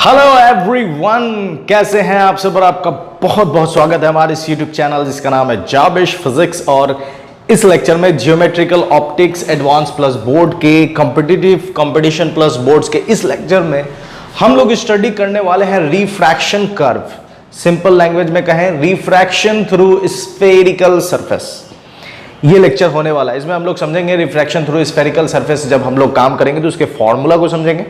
Hello everyone, कैसे हैं आप सब। और आपका बहुत बहुत स्वागत है हमारे इस यूट्यूब चैनल जिसका नाम है जाबिश फिजिक्स। और इस लेक्चर में geometrical optics advance plus board के कॉम्पिटिटिव कंपटीशन प्लस बोर्ड्स के इस लेक्चर में हम लोग स्टडी करने वाले हैं रिफ्रैक्शन कर्व। सिंपल लैंग्वेज में कहें रिफ्रैक्शन थ्रू स्फेरिकल सरफेस। ये लेक्चर होने वाला है, इसमें हम लोग समझेंगे रिफ्रैक्शन थ्रू स्फेरिकल सरफेस। जब हम लोग काम करेंगे तो उसके फॉर्मूला को समझेंगे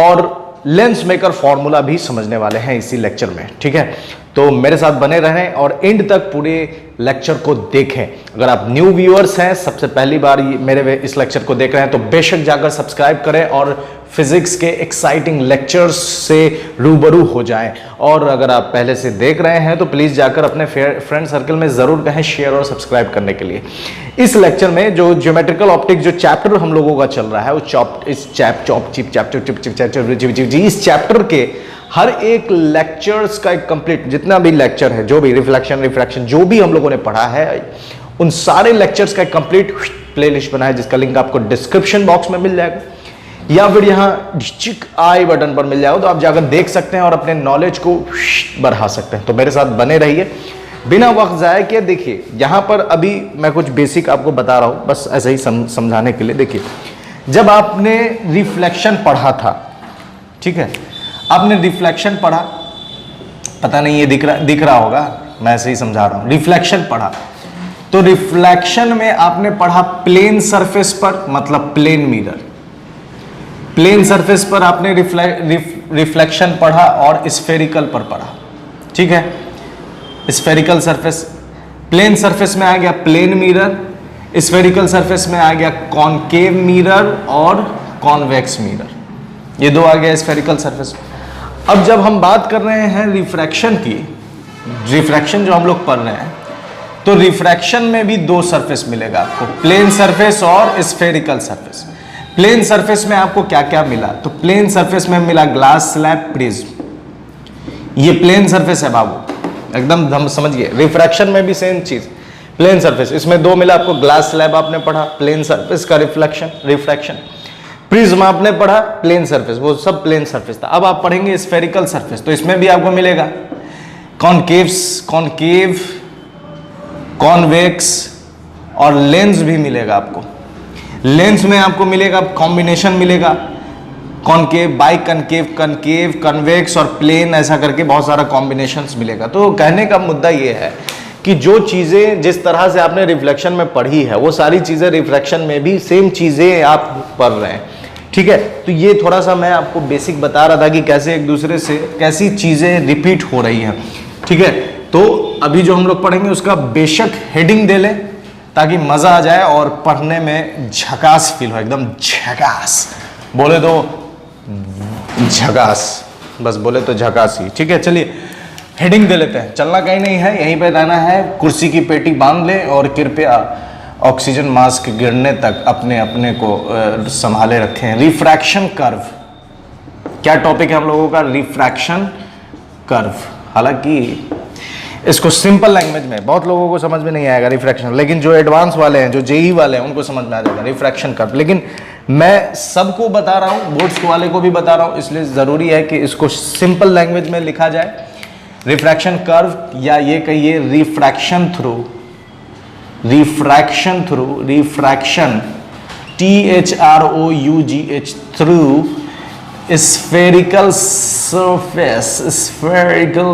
और लेंस मेकर फॉर्मूला भी समझने वाले हैं इसी लेक्चर में। ठीक है, तो मेरे साथ बने रहें और एंड तक पूरे लेक्चर को देखें। अगर आप न्यू व्यूअर्स हैं, सबसे पहली बार मेरे इस लेक्चर को देख रहे हैं, तो बेशक जाकर सब्सक्राइब करें और फिजिक्स के एक्साइटिंग लेक्चर्स से रूबरू हो जाएं। और अगर आप पहले से देख रहे हैं तो प्लीज जाकर अपने फ्रेंड सर्कल में जरूर कहें शेयर और सब्सक्राइब करने के लिए। इस लेक्चर में जो ज्योमेट्रिकल ऑप्टिक्स जो चैप्टर हम लोगों का चल रहा है वो इस चैप्टर के हर एक लेक्चर्स का एक कंप्लीट जितना भी लेक्चर है, जो भी रिफ्रैक्शन जो भी हम लोगों ने पढ़ा है, उन सारे लेक्चर्स का एक कंप्लीट प्लेलिस्ट बना है जिसका लिंक आपको डिस्क्रिप्शन बॉक्स में मिल जाएगा या फिर यहाँ आई बटन पर मिल जाएगा, तो आप जाकर देख सकते हैं और अपने नॉलेज को बढ़ा सकते हैं। तो मेरे साथ बने रहिए बिना वक्त जाए किए। देखिए यहाँ पर अभी मैं कुछ बेसिक आपको बता रहा हूँ, बस ऐसे ही समझाने के लिए। देखिए, जब आपने रिफ्लेक्शन पढ़ा था, ठीक है, आपने रिफ्लेक्शन पढ़ा, पता नहीं ये दिख रहा होगा, मैं ऐसे ही समझा रहा हूँ। रिफ्लेक्शन पढ़ा तो रिफ्लेक्शन में आपने पढ़ा प्लेन सरफेस पर, मतलब प्लेन मिरर। प्लेन सरफेस पर आपने रिफ्लेक्शन पढ़ा और स्फेरिकल पर पढ़ा। ठीक है, स्फेरिकल सरफेस, प्लेन सरफेस में आ गया प्लेन मिरर, स्फेरिकल सरफेस में आ गया कॉनकेव मिरर और कॉन्वेक्स मिरर। ये दो आ गया स्फेरिकल सरफेस। अब जब हम बात कर रहे हैं रिफ्रैक्शन की, रिफ्रैक्शन जो हम लोग पढ़ रहे हैं, तो रिफ्रैक्शन में भी दो सरफेस मिलेगा आपको, प्लेन सरफेस और स्फेरिकल सरफेस। प्लेन सरफेस में आपको क्या क्या मिला? तो प्लेन सरफेस में मिला ग्लास स्लैब प्रिज्म। ये प्लेन सरफेस है बाबू, एकदम हम समझिए। रिफ्रैक्शन में भी सेम चीज, प्लेन सरफेस, इसमें दो मिला आपको। ग्लास स्लैब आपने पढ़ा, प्लेन सरफेस का रिफ्रैक्शन। प्रिज्म आपने पढ़ा, प्लेन सरफेस, वो सब प्लेन सरफेस था। अब आप पढ़ेंगे स्फेरिकल सरफेस, तो इसमें भी आपको मिलेगा कॉनकेव, कॉन्वेक्स और लेंस भी मिलेगा आपको। लेंस में आपको मिलेगा कॉम्बिनेशन मिलेगा, कॉनकेव, बाई कनकेव, कन्वेक्स और प्लेन, ऐसा करके बहुत सारा कॉम्बिनेशंस मिलेगा। तो कहने का मुद्दा ये है कि जो चीजें जिस तरह से आपने रिफ्लेक्शन में पढ़ी है, वो सारी चीजें रिफ्रैक्शन में भी सेम चीजें आप पढ़ रहे हैं। ठीक है, तो ये थोड़ा सा मैं आपको बेसिक बता रहा था कि कैसे एक दूसरे से कैसी चीजें रिपीट हो रही हैं। ठीक है, तो अभी जो हम लोग पढ़ेंगे उसका बेशक हेडिंग दे लें ताकि मजा आ जाए और पढ़ने में झकास फील हो, एकदम झकास। बोले तो झकास, बस बोले तो झकास ही। ठीक है, चलिए हेडिंग दे लेते हैं। चलना कहीं नहीं है, यहीं पे रहना है। कुर्सी की पेटी बांध ले और कृपया ऑक्सीजन मास्क गिरने तक अपने अपने को संभाले रखें। रिफ्रैक्शन कर्व, क्या टॉपिक है हम लोगों का? Refraction curve. हालांकि इसको सिंपल लैंग्वेज में बहुत लोगों को समझ में नहीं आएगा रिफ्रैक्शन, लेकिन जो एडवांस वाले हैं, जो जेई वाले हैं, उनको समझ में आ जाएगा रिफ्रैक्शन कर्व। लेकिन मैं सबको बता रहा हूँ, बोर्ड्स वाले को भी बता रहा हूँ, इसलिए जरूरी है कि इसको सिंपल लैंग्वेज में लिखा जाए। रिफ्रैक्शन कर्व, या ये कहिए refraction through, THROUGH, through spherical surface, spherical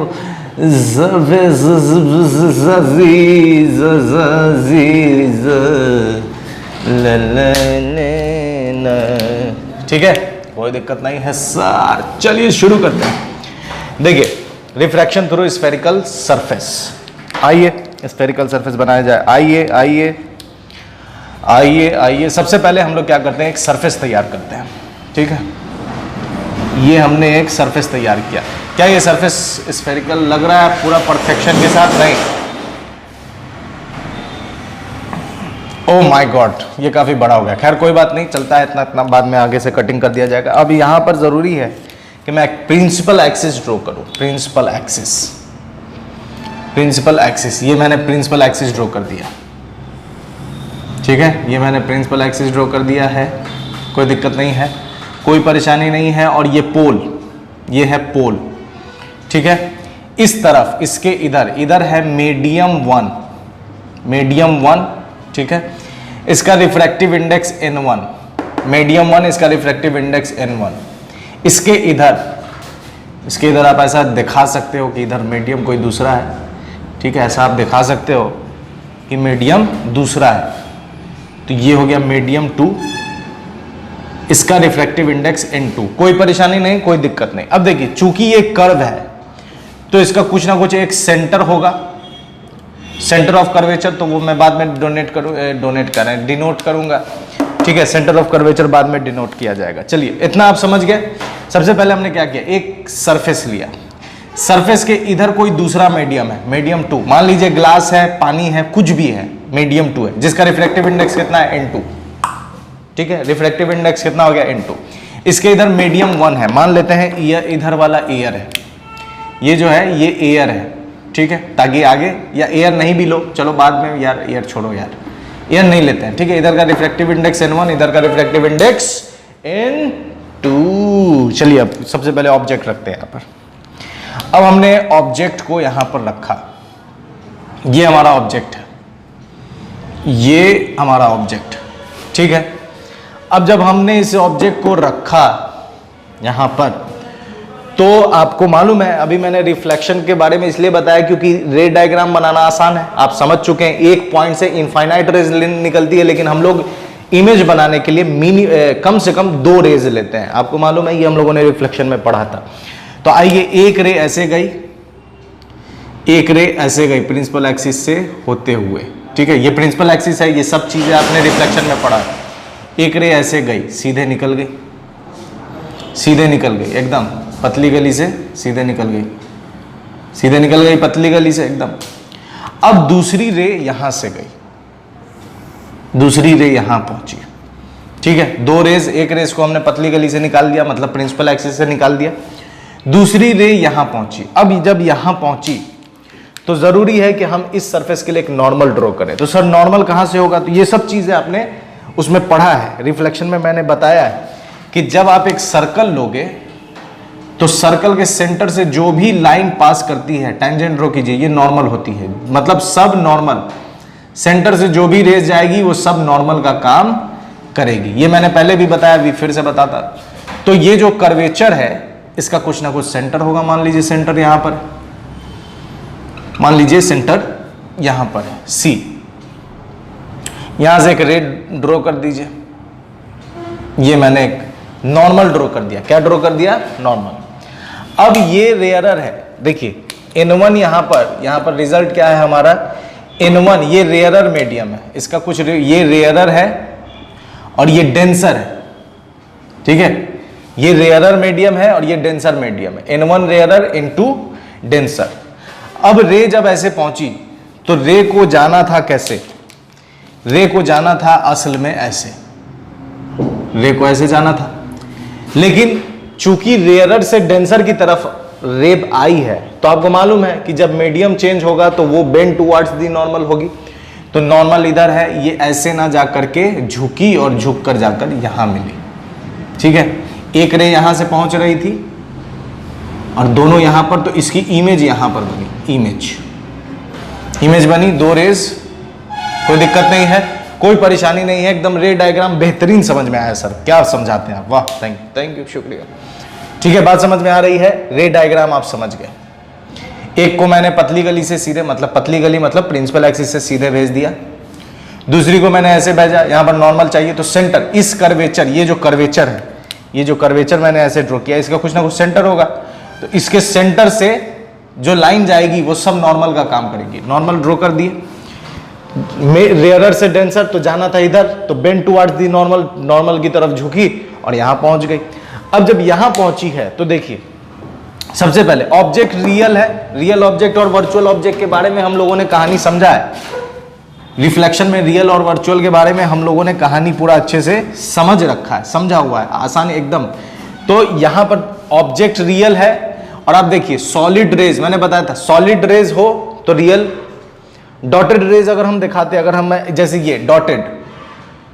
ठीक है, कोई दिक्कत नहीं है सर। चलिए शुरू करते हैं। देखिए, रिफ्रैक्शन थ्रू स्फेरिकल सरफेस। आइए स्फेरिकल सरफेस बनाया जाए। आइए सबसे पहले हम लोग क्या करते हैं, एक सरफेस तैयार करते हैं। ठीक है, ये हमने एक सरफेस तैयार किया। क्या ये सरफेस स्फेरिकल लग रहा है पूरा परफेक्शन के साथ? नहीं। ओह माय गॉड, ये काफी बड़ा हो गया। खैर कोई बात नहीं, चलता है, इतना बाद में आगे से कटिंग कर दिया जाएगा। अब यहाँ पर जरूरी है कि मैं एक प्रिंसिपल एक्सिस ड्रॉ करूं। प्रिंसिपल एक्सिस, ये मैंने प्रिंसिपल एक्सिस ड्रॉ कर दिया। ठीक है, ये मैंने प्रिंसिपल एक्सिस ड्रॉ कर दिया है, कोई दिक्कत नहीं है, कोई परेशानी नहीं है। और ये पोल, ये है पोल, ठीक है। इस तरफ इसके इधर है मीडियम वन, ठीक है। इसका रिफ्रैक्टिव इंडेक्स N1, मीडियम 1, इसका रिफ्रैक्टिव इंडेक्स N1। इसके इधर आप ऐसा दिखा सकते हो कि इधर मीडियम कोई दूसरा है, ठीक है, ऐसा आप दिखा सकते हो कि मीडियम दूसरा है, तो ये हो गया मीडियम 2, इसका रिफ्रैक्टिव इंडेक्स N2। कोई परेशानी नहीं, कोई दिक्कत नहीं। अब देखिए, चूंकि ये कर्व है तो इसका कुछ ना कुछ एक सेंटर होगा, सेंटर ऑफ कर्वेचर, तो वो मैं बाद में डिनोट करूंगा, ठीक है। सेंटर ऑफ कर्वेचर बाद में डिनोट किया जाएगा। चलिए, इतना आप समझ गए। सबसे पहले हमने क्या किया, एक सरफेस लिया, सरफेस के इधर कोई दूसरा मीडियम है, मीडियम 2, मान लीजिए ग्लास है, पानी है, कुछ भी है, मीडियम 2 है, जिसका रिफ्रैक्टिव इंडेक्स कितना है, N2, ठीक है। रिफ्रैक्टिव इंडेक्स कितना हो गया, N2। इसके इधर मीडियम 1 है, मान लेते हैं इधर वाला एयर है, ये जो है ये एयर है, ठीक है, ताकि आगे, या एयर नहीं भी लो, चलो बाद में, यार एयर छोड़ो, यार एयर नहीं लेते हैं, ठीक है। इधर का रिफ्रैक्टिव इंडेक्स N1, इधर का रिफ्रैक्टिव इंडेक्स N2। चलिए, अब सबसे पहले ऑब्जेक्ट रखते हैं यहां पर। अब हमने ऑब्जेक्ट को यहां पर रखा, ये हमारा ऑब्जेक्ट है, ये हमारा ऑब्जेक्ट, ठीक है। अब जब हमने इस ऑब्जेक्ट को रखा यहां पर, तो आपको मालूम है, अभी मैंने रिफ्लेक्शन के बारे में इसलिए बताया क्योंकि रे डायग्राम बनाना आसान है, आप समझ चुके हैं। एक पॉइंट से इनफाइनाइट रेज निकलती है, लेकिन हम लोग इमेज बनाने के लिए कम से कम 2 रेज लेते हैं, आपको मालूम है, ये हम लोगों ने रिफ्लेक्शन में पढ़ा था। तो आइए, एक रे ऐसे गई, एक रे ऐसे गई प्रिंसिपल एक्सिस से होते हुए, ठीक है। ये प्रिंसिपल एक्सिस है, ये सब चीजें आपने रिफ्लेक्शन में पढ़ा। एक रे ऐसे गई, सीधे निकल गई, एकदम पतली गली से सीधे निकल गई, पतली गली से एकदम। अब दूसरी रे यहां से गई, दूसरी रे यहां पहुंची, ठीक है। 2 रेज, एक रेस को हमने पतली गली से निकाल दिया, मतलब प्रिंसिपल एक्सिस से निकाल दिया। दूसरी रे यहां पहुंची। अब जब यहां पहुंची तो जरूरी है कि हम इस सरफेस के लिए एक नॉर्मल ड्रॉ करें। तो सर नॉर्मल कहां से होगा, तो ये सब चीजें आपने उसमें पढ़ा है, रिफ्लेक्शन में मैंने बताया है कि जब आप एक सर्कल लोगे तो सर्कल के सेंटर से जो भी लाइन पास करती है, टेंजेंट ड्रॉ कीजिए, ये नॉर्मल होती है, मतलब सब नॉर्मल, सेंटर से जो भी रेस जाएगी वो सब नॉर्मल का काम करेगी। ये मैंने पहले भी बताया, अभी फिर से बताता। तो ये जो कर्वेचर है, इसका कुछ ना कुछ सेंटर होगा, मान लीजिए सेंटर यहां पर, मान लीजिए सेंटर यहां पर है, C। यहां से एक रे ड्रॉ कर दीजिए, ये मैंने एक नॉर्मल ड्रॉ कर दिया। क्या ड्रॉ कर दिया, नॉर्मल। अब ये रेयरर है, देखिए N1 यहां पर रिजल्ट क्या है हमारा, N1, ये रेयरर मीडियम है, इसका कुछ ये रेयरर है और ये डेंसर है, ठीक है। ये रेयरर मीडियम है और ये डेंसर मीडियम है, N1 रेयरर, N2 डेंसर। अब रे जब ऐसे पहुंची तो रे को जाना था कैसे, रे को जाना था असल में ऐसे, रे को ऐसे जाना था, लेकिन चूंकि रेयरर से डेंसर की तरफ रेब आई है, तो आपको मालूम है कि जब मीडियम चेंज होगा तो वो बेंड टुवर्ड्स दी नॉर्मल होगी। तो नॉर्मल इधर है, ये ऐसे ना जा करके झुकी और झुक कर जाकर यहां मिली, ठीक है। एक रे यहां से पहुंच रही थी और दोनों यहां पर, तो इसकी इमेज यहां पर बनी, इमेज बनी, 2 रेज, कोई दिक्कत नहीं है, कोई परेशानी नहीं है, एकदम रे डायग्राम बेहतरीन समझ में आया सर, क्या समझाते हैं आप, वाह, थैंक यू, शुक्रिया, ठीक है। बात समझ में आ रही है, रे डायग्राम आप समझ गए। एक को मैंने पतली गली से सीधे, मतलब पतली गली मतलब प्रिंसिपल एक्सिस से सीधे भेज दिया, दूसरी को मैंने ऐसे भेजा, यहां पर नॉर्मल चाहिए, तो सेंटर, इस कर्वेचर, ये जो कर्वेचर है, ये जो कर्वेचर मैंने ऐसे ड्रॉ किया, इसका कुछ ना कुछ सेंटर होगा, तो इसके सेंटर से जो लाइन जाएगी वो सब नॉर्मल का काम करेगी। नॉर्मल ड्रॉ कर दिए, रेयरर से डेंसर, तो जाना था इधर, तो bend towards the normal, normal की तरफ झुकी और यहां पहुंच गई। अब जब यहां पहुंची है तो देखिए, सबसे पहले ऑब्जेक्ट रियल है, रियल ऑब्जेक्ट और वर्चुअल ऑब्जेक्ट के बारे में हम लोगों ने कहानी समझा है, रिफ्लेक्शन में रियल और वर्चुअल के बारे में हम लोगों ने कहानी पूरा अच्छे से समझ रखा है, समझा हुआ है, आसान एकदम। तो यहां पर ऑब्जेक्ट रियल है, और आप देखिए सॉलिड रेज, मैंने बताया था सॉलिड रेज हो तो रियल, डॉटेड रेज अगर हम दिखाते, अगर हम जैसे ये डॉटेड,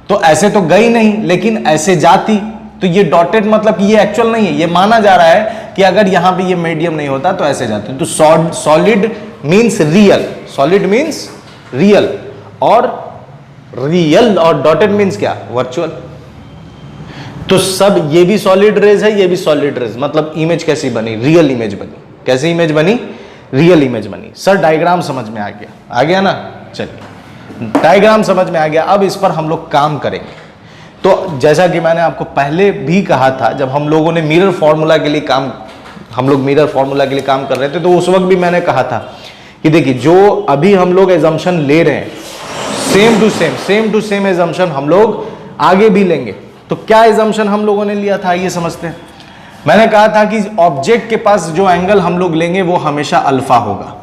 तो ऐसे तो गई नहीं, लेकिन ऐसे जाती, तो ये डॉटेड मतलब कि ये एक्चुअल नहीं है, ये माना जा रहा है कि अगर यहां पे ये मीडियम नहीं होता तो ऐसे जाते। तो solid means real, solid means real, और रियल और डॉटेड मींस क्या, वर्चुअल। तो सब ये भी सॉलिड रेज है, ये भी सॉलिड रेज, मतलब इमेज कैसी बनी, रियल इमेज बनी। कैसी इमेज बनी, रियल इमेज बनी। सर डायग्राम समझ में आ गया ना, चलिए डायग्राम समझ में आ गया। अब इस पर हम लोग काम करेंगे। तो जैसा कि मैंने आपको पहले भी कहा था, जब हम लोगों ने मिरर फॉर्मूला के लिए काम कर रहे थे, तो उस वक्त भी मैंने कहा था कि देखिए जो अभी हम लोग एजम्पशन ले रहे हैं, सेम टू सेम एजम्पशन हम लोग आगे भी लेंगे। तो क्या एजम्पशन हम लोगों ने लिया था, ये समझते हैं। मैंने कहा था कि ऑब्जेक्ट के पास जो एंगल हम लोग लेंगे वो हमेशा अल्फा होगा,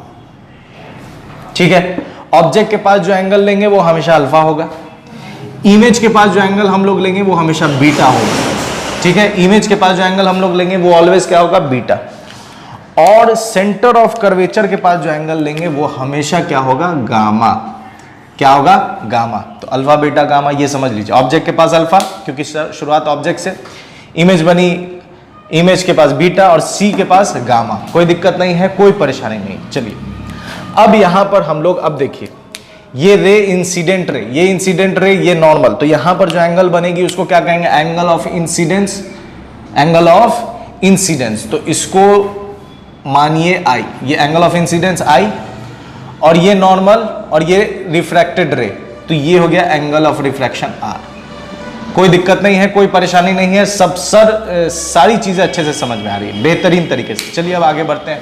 ठीक है। ऑब्जेक्ट के पास जो एंगल लेंगे वो हमेशा अल्फा होगा। इमेज के पास जो एंगल हम लोग लेंगे वो हमेशा बीटा होगा, ठीक है। इमेज के पास जो एंगल हम लोग लेंगे वो ऑलवेज क्या होगा, बीटा। और सेंटर ऑफ कर्वेचर के पास जो एंगल लेंगे वो हमेशा क्या होगा, गामा। क्या होगा, गामा। तो अल्फा बीटा गामा, ये समझ लीजिए। ऑब्जेक्ट के पास अल्फा, क्योंकि शुरुआत ऑब्जेक्ट से, इमेज बनी, इमेज के पास बीटा, और सी के पास गामा। कोई दिक्कत नहीं है, कोई परेशानी नहीं। चलिए अब यहां पर हम लोग, अब देखिए ये रे इंसिडेंट रे, ये इंसिडेंट रे, ये नॉर्मल। तो यहां पर जो एंगल बनेगी उसको क्या कहेंगे, angle of incidence, angle of incidence. तो इसको मानिए आई, ये एंगल ऑफ इंसिडेंस आई, और ये नॉर्मल, और ये रिफ्रैक्टेड रे, तो ये हो गया एंगल ऑफ रिफ्रैक्शन आर। कोई दिक्कत नहीं है, कोई परेशानी नहीं है, सब सारी चीजें अच्छे से समझ में आ रही है, बेहतरीन तरीके से। चलिए अब आगे बढ़ते हैं।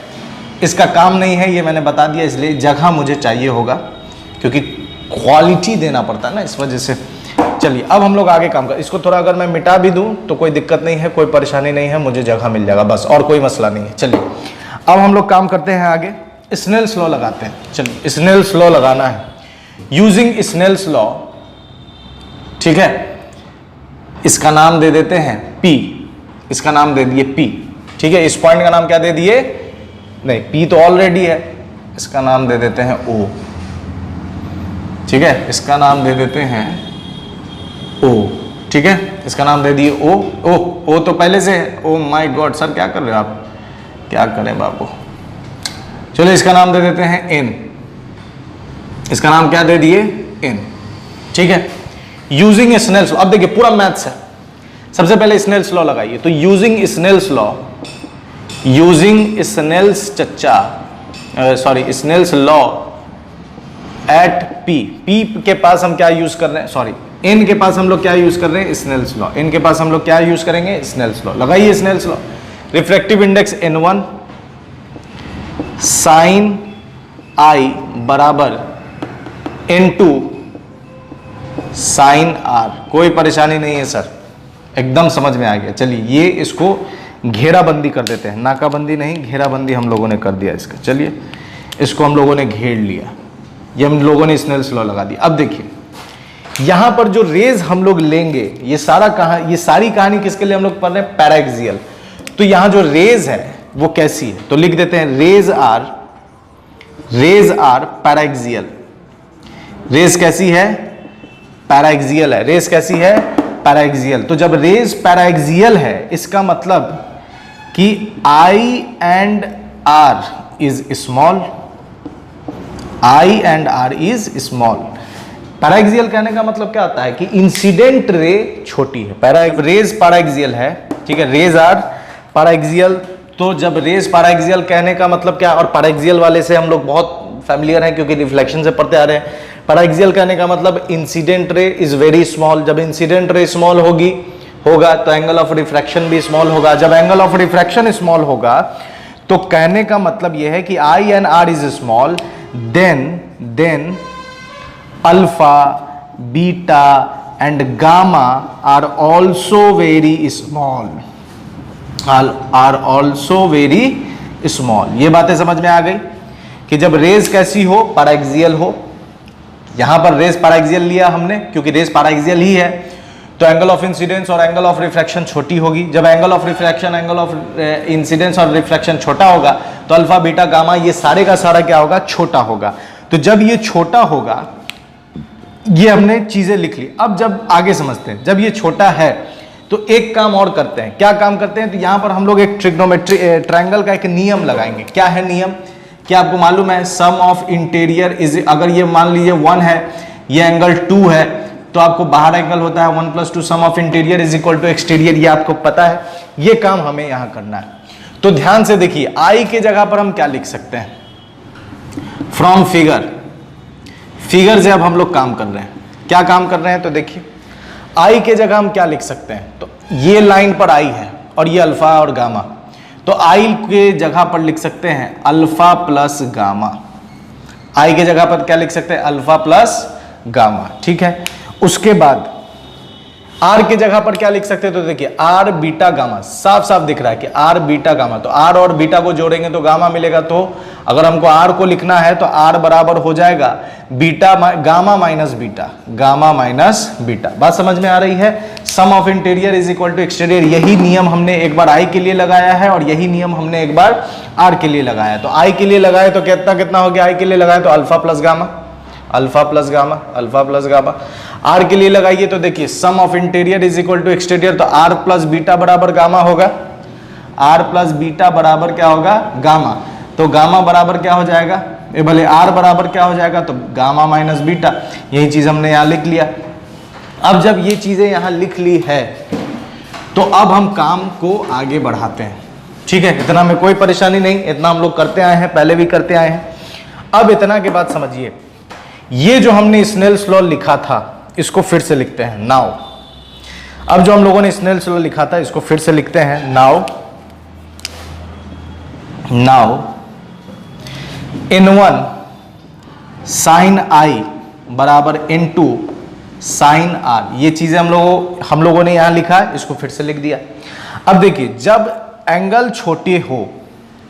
इसका काम नहीं है, ये मैंने बता दिया, इसलिए जगह मुझे चाहिए होगा, क्योंकि क्वालिटी देना पड़ता है ना, इस वजह से। चलिए अब हम लोग आगे काम कर, इसको थोड़ा अगर मैं मिटा भी दूं तो कोई दिक्कत नहीं है, कोई परेशानी नहीं है, मुझे जगह मिल जाएगा बस, और कोई मसला नहीं है। चलिए अब हम लोग काम करते हैं आगे, स्नेल्स लॉ लगाते हैं। चलिए स्नेल्स लॉ लगाना है, यूजिंग स्नेल्स लॉ, ठीक है। इसका नाम दे देते हैं P, इसका नाम दे दिए P, ठीक है। इस पॉइंट का नाम क्या दे दिए, नहीं P तो ऑलरेडी है, इसका नाम दे देते हैं O, ठीक है। इसका नाम दे देते हैं O, ठीक है। इसका नाम दे दिए O तो पहले से है। ओ माय गॉड सर, क्या कर रहे हो आप, क्या करें बाबू। चलो इसका नाम दे देते हैं N, इसका नाम क्या दे दिए, N, ठीक है। यूजिंग स्नेल्स लॉ, अब देखिए पूरा मैथ्स है। सबसे पहले स्नेल्स लॉ लगाइए। तो using Snell's law, using Snell's Snell's law at P के पास हम क्या यूज कर रहे हैं, सॉरी N के पास हम लोग क्या यूज कर रहे हैं, स्नेल्स लॉ। N के पास हम लोग क्या यूज करेंगे, स्नेल्स लॉ। लगाइए Snell's law. Refractive index N1 sine I बराबर N2 साइन R। कोई परेशानी नहीं है सर, एकदम समझ में आ गया। चलिए ये इसको घेराबंदी कर देते हैं, नाकाबंदी नहीं, घेराबंदी हम लोगों ने कर दिया इसका। चलिए इसको हम लोगों ने घेर लिया, ये हम लोगों ने स्नेल्स लॉ लगा दिया। अब देखिए यहां पर जो रेज हम लोग लेंगे, ये सारी कहानी किसके लिए हम लोग पढ़ रहे हैं, पैराएक्सियल। तो यहां जो रेज है वो कैसी है, तो लिख देते हैं रेज आर पैराएक्सियल। रेज कैसी है, पैराएक्सियल है। रेज कैसी है, पैराएक्सियल। तो जब रेज पैराएक्सियल है, इसका मतलब कि I and R is small, I and R is small. Paraxial कहने का मतलब क्या होता है कि इंसिडेंट रे छोटी है। रेज पैराएक्सियल है, ठीक है। Rays are paraxial. तो जब रेज पैराएक्सियल कहने का मतलब क्या, और पैराएक्सियल वाले से हम लोग बहुत फैमिलियर हैं क्योंकि रिफ्लेक्शन से पढ़ते आ रहे हैं। पैराएक्सियल कहने का मतलब incident ray is very small. जब इंसिडेंट रे स्मॉल होगा तो एंगल ऑफ रिफ्रैक्शन भी स्मॉल होगा। जब एंगल ऑफ रिफ्रैक्शन स्मॉल होगा तो कहने का मतलब यह है कि I and R is small, then alpha, beta and gamma are also very small, are also very small. ये बातें समझ में आ गई कि जब रेज कैसी हो, पैराएक्सियल हो। यहां पर रेज पैराएक्सियल लिया हमने क्योंकि रेज पैराएक्सियल ही है, तो एंगल ऑफ इंसिडेंस और एंगल ऑफ रिफ्रैक्शन छोटी होगी। जब angle of refraction, angle of incidence और रिफ्रैक्शन छोटा होगा तो अल्फा, बीटा, गामा ये सारे का सारा क्या होगा, छोटा होगा। तो जब ये छोटा होगा, ये हमने चीजें लिख ली। अब जब आगे समझते हैं, जब ये छोटा है तो एक काम और करते हैं, क्या काम करते हैं, तो यहां पर हम लोग एक ट्रिग्नोमेट्री ट्रायंगल का एक नियम लगाएंगे। क्या है नियम, क्या आपको मालूम है, सम ऑफ इंटीरियर इज, अगर ये मान लीजिए 1 है, ये एंगल 2 है, तो आपको बाहर एंगल होता है 1 + 2 sum of interior is equal to exterior, ये आपको पता है। ये काम हमें यहां करना है। तो ध्यान से देखिए, आई के जगह पर हम क्या लिख सकते हैं, फ्रॉम फिगर से अब हम लोग काम कर रहे हैं। क्या काम कर रहे हैं, तो देखिए आई के जगह हम क्या लिख सकते हैं, तो ये लाइन पर आई है और ये अल्फा और गामा, तो आई के जगह पर लिख सकते हैं अल्फा प्लस गामा। आई के जगह पर क्या लिख सकते हैं, अल्फा प्लस गामा, ठीक है। उसके बाद आर के जगह पर क्या लिख सकते हैं, तो देखिए आर बीटा गामा, साफ साफ दिख रहा है कि आर बीटा गामा, तो आर और बीटा को जोड़ेंगे तो गामा मिलेगा। तो अगर हमको आर को लिखना है तो आर बराबर हो जाएगा beta gamma minus beta, gamma minus beta. बात समझ में आ रही है। Sum of interior is equal to exterior, यही नियम हमने एक बार आई के लिए लगाया है और यही नियम हमने एक बार आर के लिए लगाया। तो आई के लिए लगाए तो कितना कितना हो गया, आई के लिए लगाए तो alpha plus gamma, alpha plus gamma, alpha plus gamma. R के लिए लगाइए तो देखिए sum of interior is equal to exterior, तो आर प्लस बीटा बराबर गामा होगा, आर प्लस बीटा बराबर क्या होगा, गामा। तो गामा बराबर क्या हो जाएगा, ये भले आर बराबर क्या हो जाएगा, तो गामा माइनस बीटा। यही चीज हमने यहां लिख लिया। अब जब ये चीजें यहां लिख ली है तो अब हम काम को आगे बढ़ाते हैं, ठीक है। इतना में कोई परेशानी नहीं, इतना हम लोग करते आए हैं, पहले भी करते आए हैं। अब इतना के बाद समझिए, ये जो हमने स्नेल्स लॉ लिखा था इसको फिर से लिखते हैं नाउ। अब जो हम लोगों ने स्नेल्स लॉ लिखा था इसको फिर से लिखते हैं नाउ। n1 साइन आई बराबर n2 साइन आर, ये चीजें हम लोगों ने यहां लिखा है, इसको फिर से लिख दिया। अब देखिए जब एंगल छोटे हो,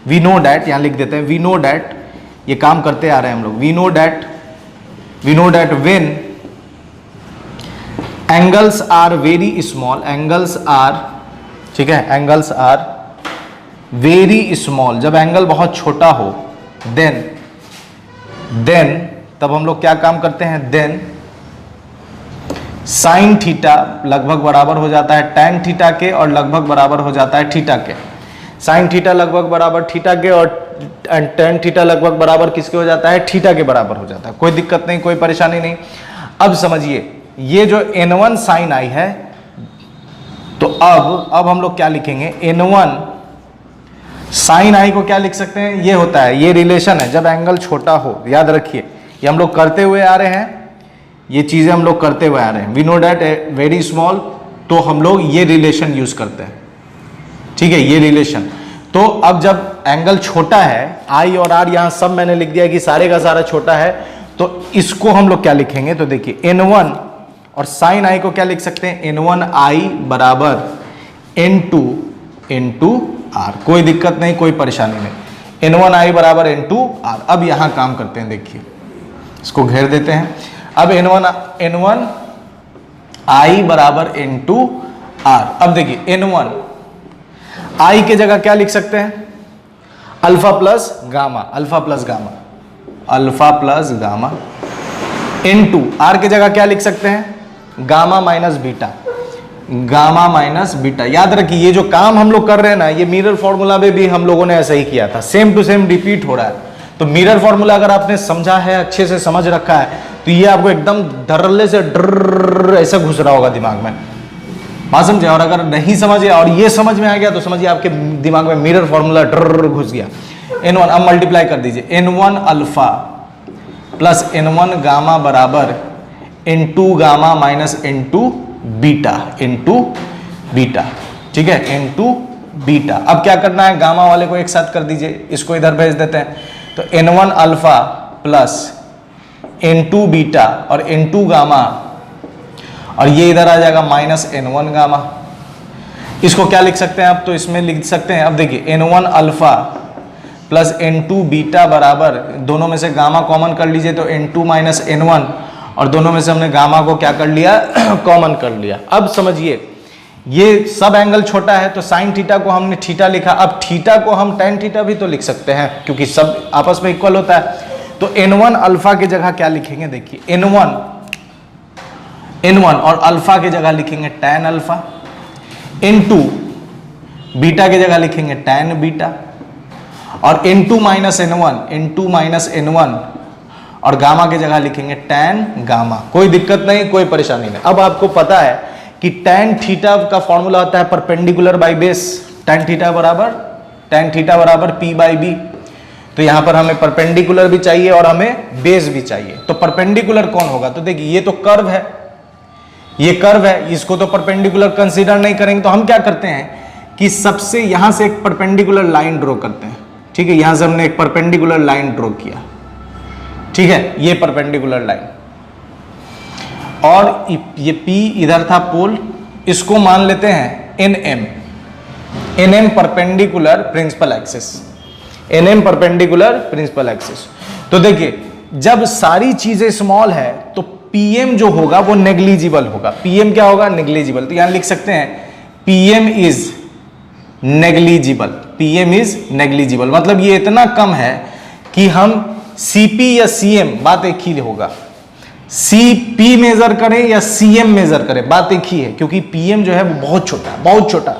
वी नो डैट, यहां लिख देते हैं वी नो डैट, ये काम करते आ रहे हैं हम लोग, we know that when angles are very small, angles are, ठीक है, एंगल्स आर वेरी स्मॉल, जब एंगल बहुत छोटा हो, देन तब हम लोग क्या काम करते हैं, देन साइन थीटा लगभग बराबर हो जाता है टैन थीटा के और लगभग बराबर हो जाता है थीटा के। साइन थीटा लगभग बराबर थीटा के और टैन थीटा लगभग बराबर किसके हो जाता है, थीटा के बराबर हो जाता है। कोई दिक्कत नहीं, कोई परेशानी नहीं। अब समझिए, ये जो n1 साइन आई है, तो अब हम लोग क्या लिखेंगे, n1 साइन आई को क्या लिख सकते हैं, ये होता है, ये रिलेशन है जब एंगल छोटा हो। याद रखिए, ये हम लोग करते हुए आ रहे हैं, ये चीजें हम लोग करते हुए आ रहे हैं। We know that very small, तो हम लोग ये रिलेशन यूज करते हैं, ठीक है, ये रिलेशन। तो अब जब एंगल छोटा है, आई और आर यहां सब मैंने लिख दिया कि सारे का सारा छोटा है, तो इसको हम लोग क्या लिखेंगे, तो देखिए n1 और साइन आई को क्या लिख सकते हैं, n1 आई बराबर n2 इंटू आर। कोई दिक्कत नहीं, कोई परेशानी नहीं, n1 आई बराबर n2 आर। अब यहां काम करते हैं, देखिए इसको घेर देते हैं। अब n1 आई बराबर n2 आर। अब देखिए n1 आई के जगह क्या लिख सकते हैं, alpha plus gamma, alpha plus gamma, alpha plus gamma. n2 R के जगह क्या लिख सकते हैं, gamma minus beta, gamma minus beta. याद रखिए, ये जो काम हम लोग कर रहे हैं ना, ये मिरर फॉर्मूला में भी हम लोगों ने ऐसा ही किया था, सेम टू सेम रिपीट हो रहा है। तो मिरर फॉर्मूला अगर आपने समझा है, अच्छे से समझ रखा है, तो ये आपको एकदम डरले से डर ऐसा घुस रहा होगा दिमाग में, बात समझे। और अगर नहीं समझे और ये समझ में आ गया तो समझिए आपके दिमाग में मिरर फॉर्मूला डर घुस गया। n1 अब मल्टीप्लाई कर दीजिए, n1 alpha plus n1 gamma बराबर n2 gamma minus n2 beta, n2 beta, ठीक है, n2 बीटा। अब क्या करना है, गामा वाले को एक साथ कर दीजिए, इसको इधर भेज देते हैं। तो n1 alpha plus n2 beta और n2 गामा, और ये इधर आ जाएगा माइनस n1 गामा। इसको क्या लिख सकते हैं, अब तो इसमें लिख सकते हैं, अब देखिए n1 alpha plus n2 beta बराबर, दोनों में से गामा कॉमन कर लीजिए तो n2 माइनस n1, और दोनों में से हमने गामा को क्या कर लिया, कॉमन कर लिया। अब समझिए, ये सब एंगल छोटा है तो साइन थीटा को हमने थीटा लिखा, अब थीटा को हम टैन थीटा भी तो लिख सकते हैं क्योंकि सब आपस में इक्वल होता है। तो n1 अल्फा की जगह क्या लिखेंगे, देखिए n1 और अल्फा की जगह लिखेंगे टैन अल्फा। इनटू बीटा की जगह लिखेंगे tan बीटा, और n2 माइनस n1 और गामा की जगह लिखेंगे tan गामा। कोई दिक्कत नहीं, कोई परेशानी नहीं। अब आपको पता है कि tan थीटा का फॉर्मूला होता है perpendicular by base, tan theta बराबर p बाई बी। तो यहां पर हमें परपेंडिकुलर भी चाहिए और हमें बेस भी चाहिए। तो परपेंडिकुलर कौन होगा? तो देखिए ये तो कर्व है, ये कर्व है, इसको तो परपेंडिकुलर कंसीडर नहीं करेंगे। तो हम क्या करते हैं कि सबसे यहां से एक परपेंडिकुलर लाइन ड्रॉ करते हैं, ठीक है। यहां से हमने एक परपेंडिकुलर लाइन ड्रॉ किया, ठीक है, ये परपेंडिकुलर लाइन, और ये P इधर था पोल, इसको मान लेते हैं NM perpendicular principal axis, NM perpendicular principal axis. तो देखिए जब सारी चीजें स्मॉल है तो PM जो होगा वो नेग्लिजिबल होगा। PM क्या होगा? नेग्लिजिबल। तो यहां लिख सकते हैं PM इज नेग्लिजिबल, मतलब ये इतना कम है कि हम CP या CM, बात एक ही होगा, CP मेजर करें या CM मेजर करें, बात एक ही है, क्योंकि PM जो है वो बहुत छोटा है, बहुत छोटा,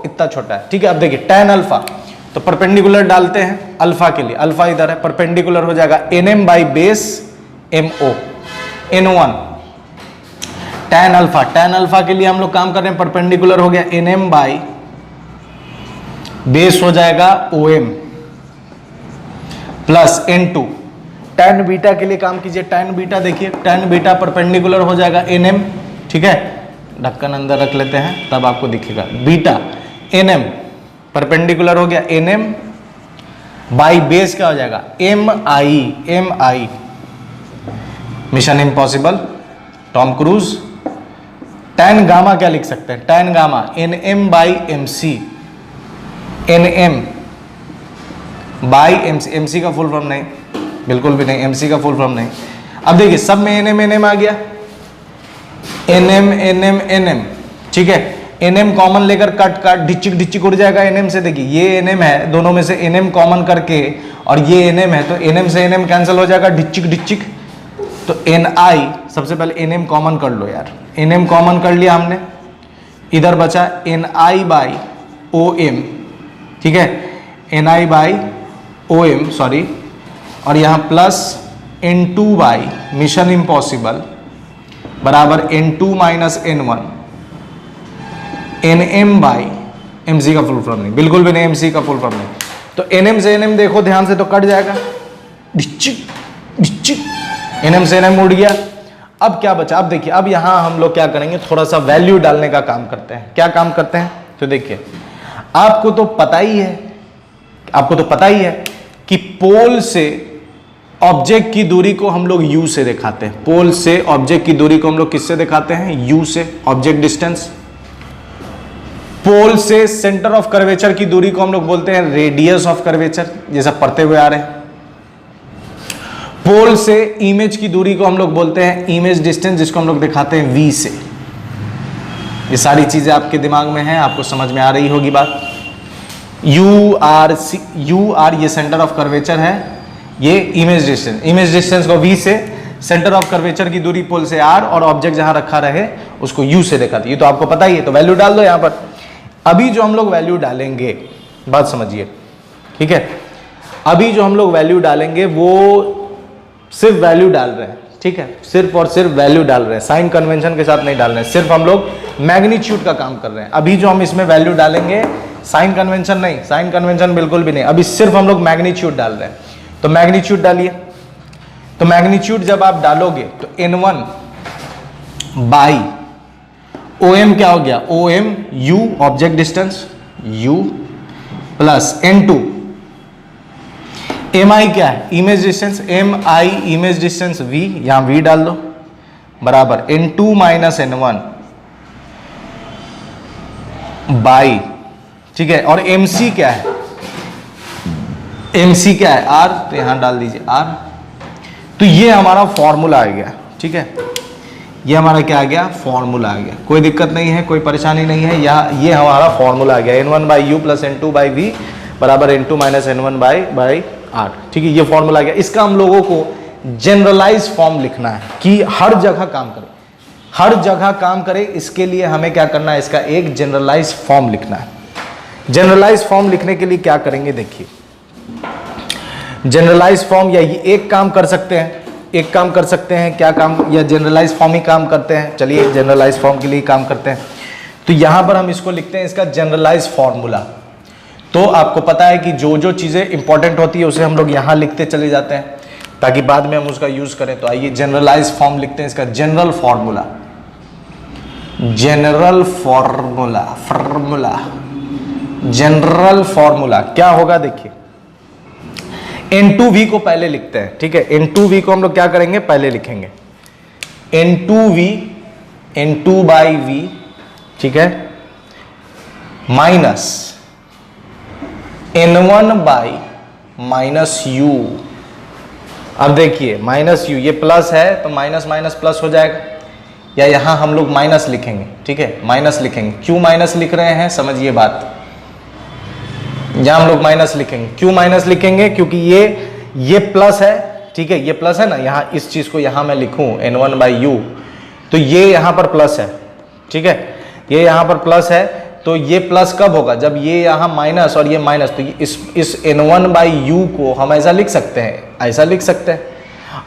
इतना छोटा है, ठीक है। अब देखिए tan अल्फा, तो परपेंडिकुलर डालते हैं अल्फा के लिए, अल्फा इधर है, परपेंडिकुलर हो जाएगा NM by base MO N1 tan alpha के लिए हम लोग काम कर रहे हैं, परपेंडिकुलर हो गया NM बाई बेस हो जाएगा OM plus N2। tan beta के लिए काम कीजिए, tan बीटा देखिए, tan बीटा परपेंडिकुलर हो जाएगा NM, ठीक है, ढक्कन अंदर रख लेते हैं तब आपको दिखेगा, बीटा NM परपेंडिकुलर हो गया NM बाई बेस क्या हो जाएगा MI। Mission impossible, Tom cruise. tan gamma क्या लिख सकते हैं? tan gamma NM by MC, NM by MC का फुल फॉर्म नहीं, बिल्कुल भी नहीं, MC का फुल फॉर्म नहीं। अब देखिए सब में NM आ गया, NM, ठीक है, NM कॉमन लेकर कट ढिचिक उड़ जाएगा NM से। देखिए ये NM है, दोनों में से NM कॉमन करके, और ये NM है तो NM से NM कैंसिल हो जाएगा, ढिचिक। तो NI, सबसे पहले NM कॉमन कर लो यार, NM कॉमन कर लिया हमने, इधर बचा NI बाई OM, ठीक है, NI बाई OM सॉरी, और यहां plus N2 by mission impossible बराबर N2 minus N1 NM by MC का फुल फॉर्म नहीं, बिल्कुल भी नहीं, MC का फुल फॉर्म नहीं। तो NM से NM देखो ध्यान से तो कट जाएगा, NM से NM उड़ गया। अब क्या बचा? अब देखिए, अब यहां हम लोग क्या करेंगे, थोड़ा सा वैल्यू डालने का काम करते हैं। क्या काम करते हैं? तो देखिए आपको तो पता ही है कि पोल से ऑब्जेक्ट की दूरी को हम लोग U से दिखाते हैं। पोल से ऑब्जेक्ट की दूरी को हम लोग किससे दिखाते हैं? U से, ऑब्जेक्ट डिस्टेंस। पोल से सेंटर ऑफ कर्वेचर की दूरी को हम लोग बोलते हैं रेडियस ऑफ कर्वेचर, जैसा पढ़ते हुए आ रहे हैं। पोल से इमेज की दूरी को हम लोग बोलते हैं इमेज डिस्टेंस, जिसको हम लोग दिखाते हैं V से। ये सारी चीजें आपके दिमाग में हैं, आपको समझ में आ रही होगी बात। U R ये सेंटर ऑफ कर्वेचर है, ये इमेज डिस्टेंस को V से, सेंटर ऑफ कर्वेचर की दूरी पोल से R, और ऑब्जेक्ट जहां रखा रहे उसको U से दिखाती है। तो आपको पता ही है, तो वैल्यू डाल दो यहां पर। अभी जो हम लोग वैल्यू डालेंगे, बात समझिए, ठीक है, अभी जो हम लोग वैल्यू डालेंगे वो सिर्फ वैल्यू डाल रहे हैं, ठीक है, सिर्फ और सिर्फ वैल्यू डाल रहे हैं, साइन कन्वेंशन के साथ नहीं डाल रहे हैं, सिर्फ हम लोग मैग्नीट्यूड का काम कर रहे हैं। अभी जो हम इसमें वैल्यू डालेंगे, साइन कन्वेंशन नहीं, साइन कन्वेंशन बिल्कुल भी नहीं, अभी सिर्फ हम लोग मैग्नीट्यूड डाल रहे हैं। तो मैग्नीट्यूड डालिए। तो मैग्नीट्यूड जब आप डालोगे तो N1 बाई OM क्या हो गया? OM U object distance U plus N2 MI क्या है? Image distance MI image distance V, यहां V डाल दो, बराबर N2 माइनस N1 बाई, ठीक है, और MC क्या है? MC क्या है? R, तो यहां डाल दीजिए R। तो ये हमारा फॉर्मूला आ गया, ठीक है, ये हमारा क्या आ गया? फॉर्मूला आ गया। कोई दिक्कत नहीं है, कोई परेशानी नहीं है, ये हमारा फॉर्मूला आ गया, N1 by U plus N2 by V बराबर N2 minus N1 by R, ठीक है, ये फॉर्मूला आ गया। इसका हम लोगों को जनरलाइज फॉर्म लिखना है कि हर जगह काम करे, हर जगह काम करे, इसके लिए हमें क्या करना है, इसका एक जनरलाइज फॉर्म लिखना है। जनरलाइज फॉर्म लिखने के लिए क्या करेंगे, देखिए जनरलाइज फॉर्म, या ये एक काम कर सकते हैं, एक काम कर सकते हैं, क्या काम, या जनरलाइज फॉर्म ही काम करते हैं। चलिए जनरलाइज फॉर्म के लिए काम करते हैं। तो यहां पर हम इसको लिखते हैं इसका जनरलाइज फॉर्मूला। तो आपको पता है कि जो जो चीजें इंपॉर्टेंट होती है उसे हम लोग यहां लिखते चले जाते हैं ताकि बाद में हम उसका यूज करें। तो आइए जनरलाइज फॉर्म लिखते हैं इसका, general formula, general formula, formula, general formula क्या होगा, देखिए N2V को पहले लिखते हैं, ठीक है। N2V को हम लोग क्या करेंगे, पहले लिखेंगे N2V, N2/V, ठीक है, माइनस N1/-U। अब देखिए माइनस U, ये प्लस है तो माइनस माइनस प्लस हो जाएगा, या यहां हम लोग माइनस लिखेंगे, ठीक है, माइनस लिखेंगे। क्यों माइनस लिख रहे हैं, समझिए बात। यहां हम लोग माइनस लिखेंगे, क्यों माइनस लिखेंगे, क्योंकि ये प्लस है, ठीक है, ये प्लस है ना, यहां इस चीज को यहां मैं लिखूं N1/U, तो ये यहां पर प्लस है, ठीक है, ये यहां पर प्लस है। तो ये प्लस कब होगा, जब ये यहां माइनस और ये माइनस, तो इस N1/U को हम ऐसा लिख सकते हैं, ऐसा लिख सकते हैं,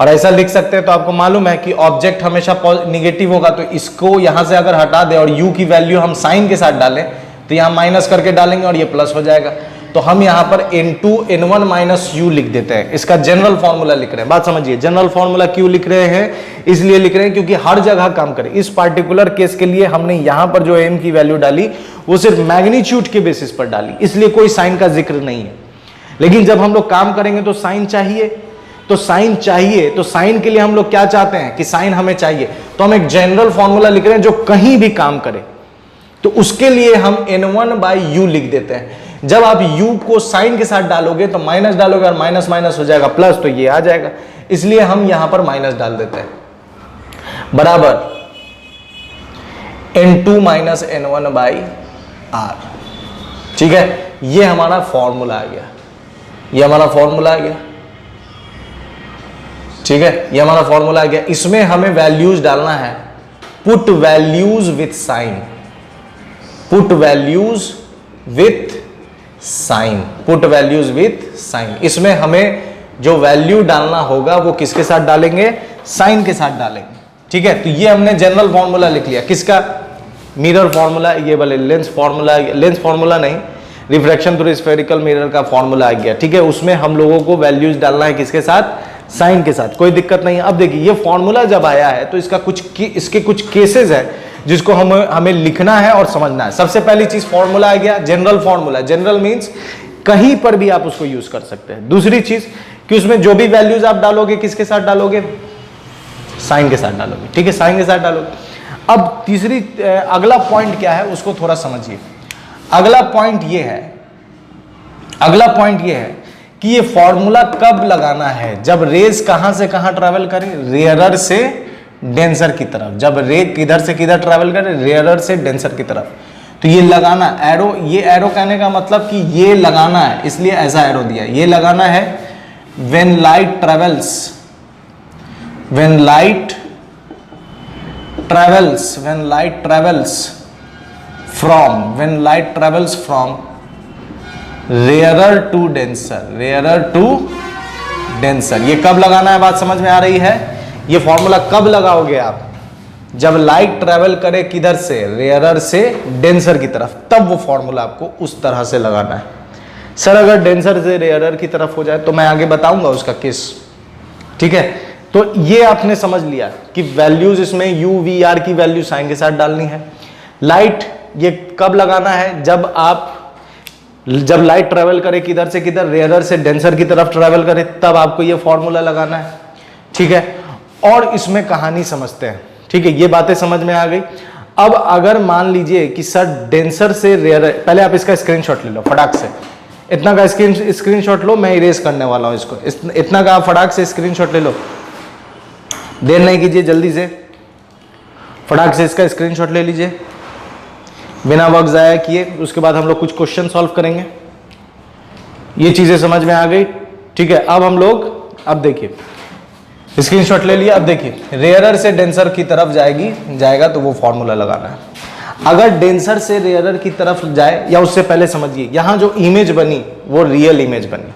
और ऐसा लिख सकते हैं। तो आपको मालूम है कि ऑब्जेक्ट हमेशा नेगेटिव होगा, तो इसको यहां से अगर हटा दे और U की वैल्यू हम साइन के साथ डालें तो यहां माइनस करके डालेंगे और ये प्लस हो जाएगा। तो हम यहां पर N1 - U लिख देते हैं, इसका जनरल फॉर्मूला लिख रहे हैं। बात समझिए, जनरल फॉर्मूला क्यों लिख रहे हैं, इसलिए लिख रहे हैं क्योंकि हर जगह काम करे। इस पार्टिकुलर केस के लिए हमने यहां पर जो m की वैल्यू डाली वो सिर्फ मैग्नीट्यूड के बेसिस पर डाली, इसलिए कोई साइन का जिक्र नहीं है। लेकिन जब हम लोग काम करेंगे तो साइन चाहिए, तो साइन चाहिए, तो साइन के लिए हम लोग क्या चाहते हैं कि साइन हमें चाहिए, तो हम एक जनरल फॉर्मूला लिख रहे हैं जो कहीं भी काम करे। तो उसके लिए हम N1/U लिख देते हैं। जब आप U को साइन के साथ डालोगे तो माइनस डालोगे और माइनस माइनस हो जाएगा प्लस, तो ये आ जाएगा, इसलिए हम यहां पर माइनस डाल देते हैं, बराबर N2 - N1/R, ठीक है। ये हमारा फॉर्मूला आ गया, ये हमारा फॉर्मूला आ गया, ठीक है, ये हमारा फॉर्मूला आ गया। इसमें हमें वैल्यूज डालना है, put values with sign, put values with sign, put values with sign. इसमें हमें जो वैल्यू डालना होगा वो किसके साथ डालेंगे, साइन के साथ डालेंगे, ठीक है। तो ये हमने जनरल फॉर्मूला लिख लिया, किसका, मिरर फॉर्मूला, ये वाले लेंस फॉर्मूला, लेंस फॉर्मूला नहीं, रिफ्रैक्शन थ्रू स्फेरिकल मिरर का फॉर्मूला आ गया, ठीक है। उसमें हम लोगों को वैल्यूज डालना है किसके साथ, साइन के साथ, कोई दिक्कत नहीं है। अब देखिए ये फॉर्मूला जब आया है तो इसका इसके कुछ केसेस है जिसको हमें लिखना है और समझना है। सबसे पहली चीज फॉर्मूला आ गया, जनरल फॉर्मूला, जनरल मींस कहीं पर भी आप उसको यूज कर सकते हैं। दूसरी चीज कि उसमें जो भी वैल्यूज आप डालोगे किसके साथ डालोगे, साइन के साथ डालोगे, ठीक है, साइन के साथ डालोगे। अब तीसरी अगला पॉइंट क्या है उसको थोड़ा समझिए। अगला पॉइंट ये है, अगला पॉइंट ये है कि ये फॉर्मूला कब लगाना है, जब रेज कहां से कहां ट्रेवल करें, रेयरर से डेंसर की तरफ। जब रे किधर से किधर ट्रेवल करे, रेयरर से डेंसर की तरफ। तो ये लगाना एरो, ये एरो कहने का मतलब कि ये लगाना है, इसलिए ऐसा एरो दिया, ये लगाना है when light travels, when light travels, when light travels from, when light travels from rarer to denser, rarer to denser. ये कब लगाना है, बात समझ में आ रही है। ये फॉर्मूला कब लगाओगे आप, जब लाइट ट्रेवल करे किधर से, रेयरर से डेंसर की तरफ, तब वो फॉर्मूला आपको उस तरह से लगाना है। सर अगर डेंसर से रेयरर की तरफ हो जाए तो मैं आगे बताऊंगा उसका केस, ठीक है। तो ये आपने समझ लिया कि वैल्यूज इसमें U V R की वैल्यू साइन के साथ डालनी है। लाइट ये कब लगाना है, जब लाइट ट्रेवल करे किधर से किधर, रेयरर से डेंसर की तरफ ट्रेवल करे, तब आपको ये फॉर्मूला लगाना है, ठीक है। और इसमें कहानी समझते हैं, ठीक है, ये बातें समझ में आ गई। अब अगर मान लीजिए कि सर डेंसर से रेयरर, पहले आप इसका स्क्रीनशॉट ले लो फटाक से, इतना का स्क्रीनशॉट लो, मैं इरेज करने वाला हूं इसको, इतना का फटाक से स्क्रीनशॉट ले लो, देर नहीं कीजिए, जल्दी से फटाक से इसका स्क्रीनशॉट ले लीजिए बिना वक्त ज़ाया किए। उसके बाद हम लोग कुछ क्वेश्चन सॉल्व करेंगे। ये चीजें समझ में आ गई, ठीक है। अब हम लोग, अब देखिए स्क्रीनशॉट ले लिया। अब देखिए रेयरर से डेंसर की तरफ जाएगा तो वो फॉर्मूला लगाना है। अगर डेंसर से रेयरर की तरफ जाए, या उससे पहले समझिए यहां जो इमेज बनी वो रियल इमेज बनी,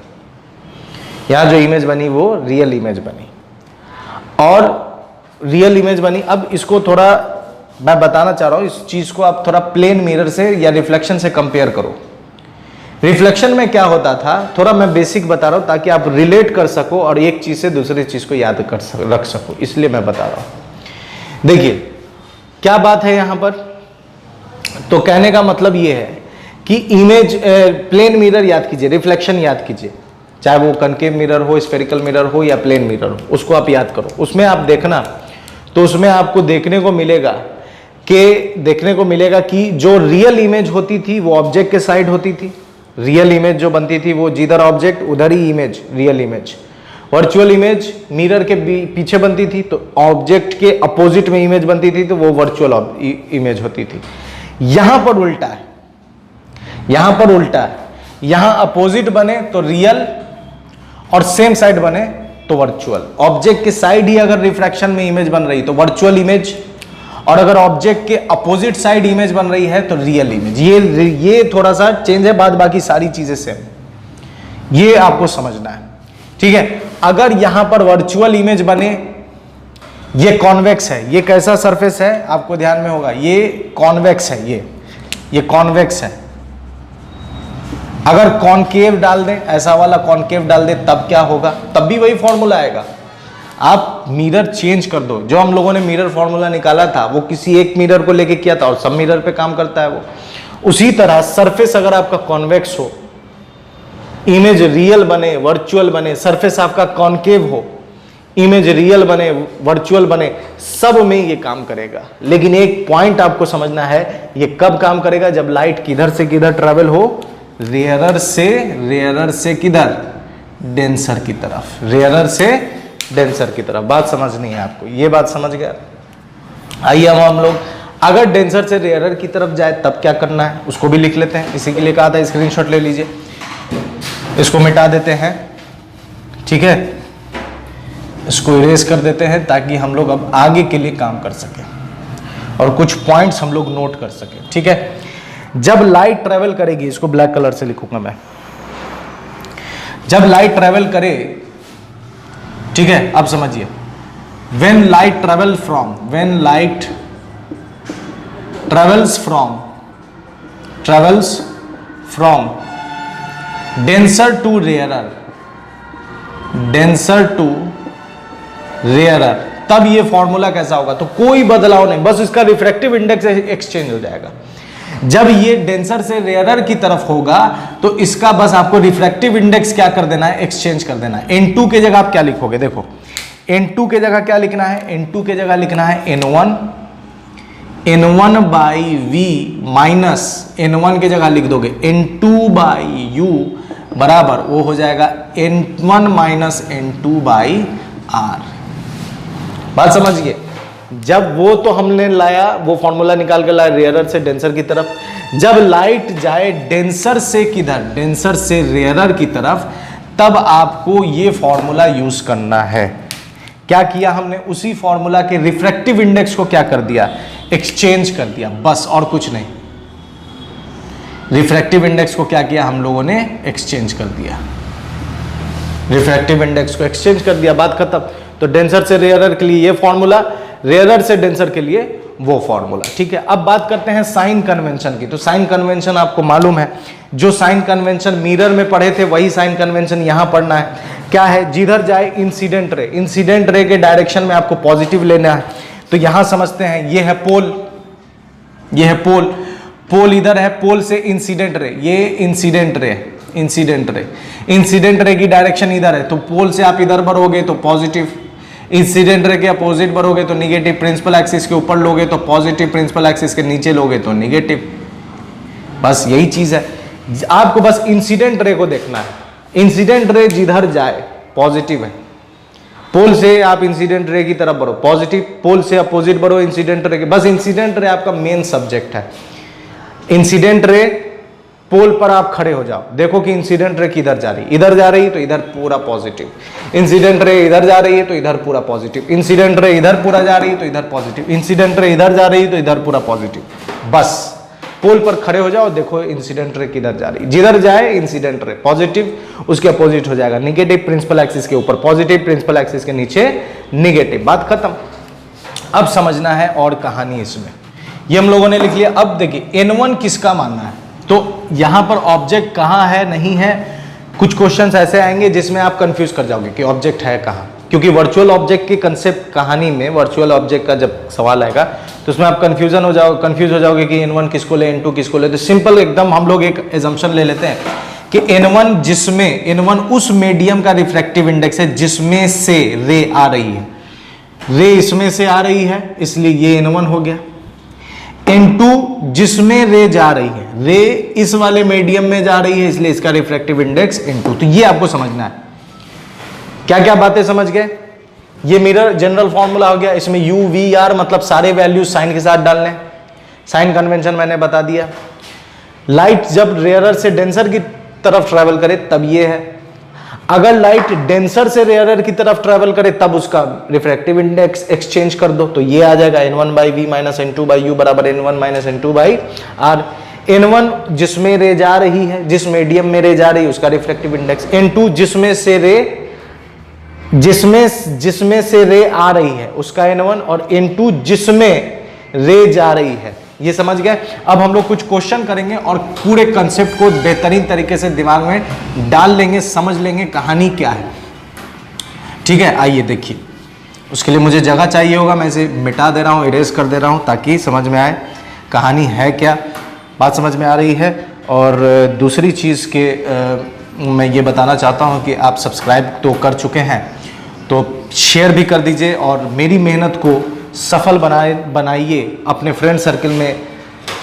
यहां जो इमेज बनी वो रियल इमेज बनी, और रियल इमेज बनी। अब इसको थोड़ा मैं बताना चाह रहा हूं, इस चीज को आप थोड़ा प्लेन मिरर से या रिफ्लेक्शन से कंपेयर करो। रिफ्लेक्शन में क्या होता था, थोड़ा मैं बेसिक बता रहा हूं ताकि आप रिलेट कर सको और एक चीज से दूसरी चीज को याद रख सको, इसलिए मैं बता रहा हूं। देखिए क्या बात है यहां पर, तो कहने का मतलब यह है कि इमेज प्लेन मिरर याद कीजिए, रिफ्लेक्शन याद कीजिए, चाहे वो कनकेव मिरर हो, स्फेरिकल मिरर हो या प्लेन मिरर हो, उसको आप याद करो। उसमें आप देखना तो उसमें आपको देखने को मिलेगा कि जो रियल इमेज होती थी वो ऑब्जेक्ट के साइड होती थी। रियल इमेज जो बनती थी वो जिधर ऑब्जेक्ट उधर ही image, real image. Virtual image mirror के पीछे बनती थी, तो ऑब्जेक्ट के अपोजिट में इमेज बनती थी, तो वो वर्चुअल इमेज होती थी। यहां पर उल्टा है, यहां पर उल्टा है, यहां अपोजिट बने तो रियल और सेम साइड बने तो वर्चुअल। ऑब्जेक्ट के साइड ही अगर रिफ्रैक्शन में इमेज बन रही तो वर्चुअल इमेज, और अगर ऑब्जेक्ट के अपोजिट साइड इमेज बन रही है तो रियल इमेज। ये थोड़ा सा चेंज है, बाद बाकी सारी चीजें सेम, ये आपको समझना है, ठीक है। अगर यहां पर वर्चुअल इमेज बने, ये कॉन्वेक्स है, ये कैसा सरफेस है आपको ध्यान में होगा, ये कॉन्वेक्स है, ये कॉन्वेक्स है। अगर कॉनकेव डाल दें, ऐसा वाला कॉनकेव डाल दें, तब क्या होगा, तब भी वही फॉर्मूला आएगा। आप मिरर चेंज कर दो, जो हम लोगों ने मिरर फॉर्मूला निकाला था वो किसी एक मिरर को लेके किया था और सब मिरर पे काम करता है वो। उसी तरह सरफेस अगर आपका कॉन्वेक्स हो, इमेज रियल बने वर्चुअल बने, सरफेस आपका कॉनकेव हो, इमेज रियल बने वर्चुअल बने, सब में ये काम करेगा। लेकिन एक पॉइंट आपको समझना है, ये कब काम करेगा, जब लाइट किधर से किधर ट्रेवल हो, रेयरर से किधर, डेंसर की तरफ, रेयरर से डेंसर की तरफ। बात समझनी है आपको, ये बात समझ गया। आइए अब हम लोग अगर डेंसर से रेयरर की तरफ जाए तब क्या करना है उसको भी लिख लेते हैं। इसी के लिए कहा था स्क्रीनशॉट ले लीजिए, इसको मिटा देते हैं, ठीक है, इसको इरेज कर देते हैं ताकि हम लोग अब आगे के लिए काम कर सकें और कुछ पॉइंट्स हम लोग नोट कर सकें, ठीक है। जब लाइट ट्रेवल करेगी, इसको ब्लैक कलर से लिखूंगा मैं, जब लाइट ट्रेवल करे, ठीक है, अब समझिए, when light travels from denser to rarer, तब ये फॉर्मूला कैसा होगा, तो कोई बदलाव नहीं, बस इसका रिफ्रैक्टिव इंडेक्स एक्सचेंज हो जाएगा। जब ये डेंसर से रेयरर की तरफ होगा तो इसका बस आपको रिफ्रैक्टिव इंडेक्स क्या कर देना है, एक्सचेंज कर देना है। N2 की जगह आप क्या लिखोगे, देखो N2 की जगह क्या लिखना है, N2 की जगह लिखना है N1 by V minus N1 की जगह लिख दोगे N2 बाई U बराबर वो हो जाएगा N1 minus N2 by R। बात समझिए, जब वो तो हमने लाया, वो फॉर्मूला निकाल के लाया रेयरर से डेंसर की तरफ, जब लाइट जाए डेंसर से किधर, डेंसर से रेयरर की तरफ, तब आपको ये फॉर्मूला यूज करना है। क्या किया हमने, उसी फॉर्मूला के रिफ्रैक्टिव इंडेक्स को क्या कर दिया, एक्सचेंज कर दिया, बस और कुछ नहीं। रिफ्रैक्टिव इंडेक्स को क्या किया हम लोगों ने, एक्सचेंज कर दिया, रिफ्रैक्टिव इंडेक्स को एक्सचेंज कर दिया, बात खत्म। तो डेंसर से रेयरर के लिए ये फॉर्मूला, रेयरर से डेंसर के लिए वो फॉर्मूला, ठीक है। अब बात करते हैं साइन कन्वेंशन की। तो साइन कन्वेंशन आपको मालूम है, जो साइन कन्वेंशन मिरर में पढ़े थे वही साइन कन्वेंशन यहां पढ़ना है। क्या है, जिधर जाए इंसिडेंट रे के डायरेक्शन में आपको पॉजिटिव लेना है। तो यहां समझते हैं, ये है पोल, ये है पोल, पोल इधर है, पोल से इंसिडेंट रे, ये इंसिडेंट रे की डायरेक्शन इधर है, तो पोल से आप इधर भरोगे तो पॉजिटिव, इंसिडेंट रे के अपोजिट भरोगे तो निगेटिव, प्रिंसिपल एक्सिस के ऊपर लोगे तो पॉजिटिव, प्रिंसिपल एक्सिस के नीचे लोगे तो निगेटिव। बस यही चीज है, आपको बस इंसिडेंट रे को देखना है। इंसिडेंट रे जिधर जाए पॉजिटिव है, पोल से आप इंसिडेंट रे की तरफ बढ़ो पॉजिटिव, पोल से अपोजिट बढ़ो इंसिडेंट रे के, बस इंसिडेंट रे आपका मेन सब्जेक्ट है। इंसिडेंट रे पोल पर आप खड़े हो जाओ, देखो कि इंसिडेंट रे किधर जा रही, इधर जा रही तो इधर पूरा पॉजिटिव, इंसिडेंट रे इधर जा रही है तो इधर पूरा पॉजिटिव, इंसिडेंट रे इधर पूरा जा रही है तो इधर पॉजिटिव, इंसिडेंट रे इधर जा रही है तो इधर पूरा पॉजिटिव। बस पोल पर खड़े हो जाओ, देखो इंसिडेंट रे किधर जा रही, जिधर जाए इंसिडेंट रे पॉजिटिव, उसके अपोजिट हो जाएगा निगेटिव, प्रिंसिपल एक्सिस के ऊपर पॉजिटिव, प्रिंसिपल एक्सिस के नीचे निगेटिव। बात खत्म। अब समझना है और कहानी इसमें, ये हम लोगों ने लिख लिया। अब देखिए N1 किसका मानना है, तो यहां पर ऑब्जेक्ट कहां है नहीं है, कुछ क्वेश्चंस ऐसे आएंगे जिसमें आप कंफ्यूज कर जाओगे कि ऑब्जेक्ट है कहां, क्योंकि वर्चुअल ऑब्जेक्ट की कंसेप्ट कहानी में वर्चुअल ऑब्जेक्ट का जब सवाल आएगा तो उसमें आप कंफ्यूज हो जाओगे कि N1 किसको ले, N2 किसको ले। तो सिंपल एकदम हम लोग एक एजम्पशन ले लेते हैं कि N1 जिसमें N1 उस मीडियम का रिफ्रैक्टिव इंडेक्स है जिसमें से रे आ रही है, रे इसमें से आ रही है इसलिए ये N1 हो गया। N2 जिसमें रे जा रही है, रे इस वाले मीडियम में जा रही है इसलिए इसका रिफ्रैक्टिव इंडेक्स N2। तो ये आपको समझना है। क्या क्या बातें समझ गए? ये मिरर जनरल फॉर्मूला हो गया, इसमें U V R मतलब सारे वैल्यूज साइन के साथ डालने, साइन कन्वेंशन मैंने बता दिया। लाइट जब रेयरर से डेंसर की तरफ ट्रेवल करे तब ये है, अगर लाइट डेंसर से रेयरर की तरफ ट्रेवल करे तब उसका रिफ्रैक्टिव इंडेक्स एक्सचेंज कर दो तो ये आ जाएगा N1/V - N2/U बराबर N1 - N2/R। N1 जिसमें रे जा रही है, जिस मीडियम में रे जा रही है उसका रिफ्रैक्टिव इंडेक्स, N2 जिसमें से रे आ रही है उसका N1, और N2 जिसमें रे जा रही है। ये समझ गए? अब हम लोग कुछ क्वेश्चन करेंगे और पूरे कंसेप्ट को बेहतरीन तरीके से दिमाग में डाल लेंगे, समझ लेंगे कहानी क्या है। ठीक है, आइए देखिए। उसके लिए मुझे जगह चाहिए होगा, मैं इसे मिटा दे रहा हूँ, इरेज कर दे रहा हूँ ताकि समझ में आए कहानी है क्या। बात समझ में आ रही है? और दूसरी चीज़ के मैं ये बताना चाहता हूँ कि आप सब्सक्राइब तो कर चुके हैं तो शेयर भी कर दीजिए और मेरी मेहनत को सफल बनाइए, अपने फ्रेंड सर्कल में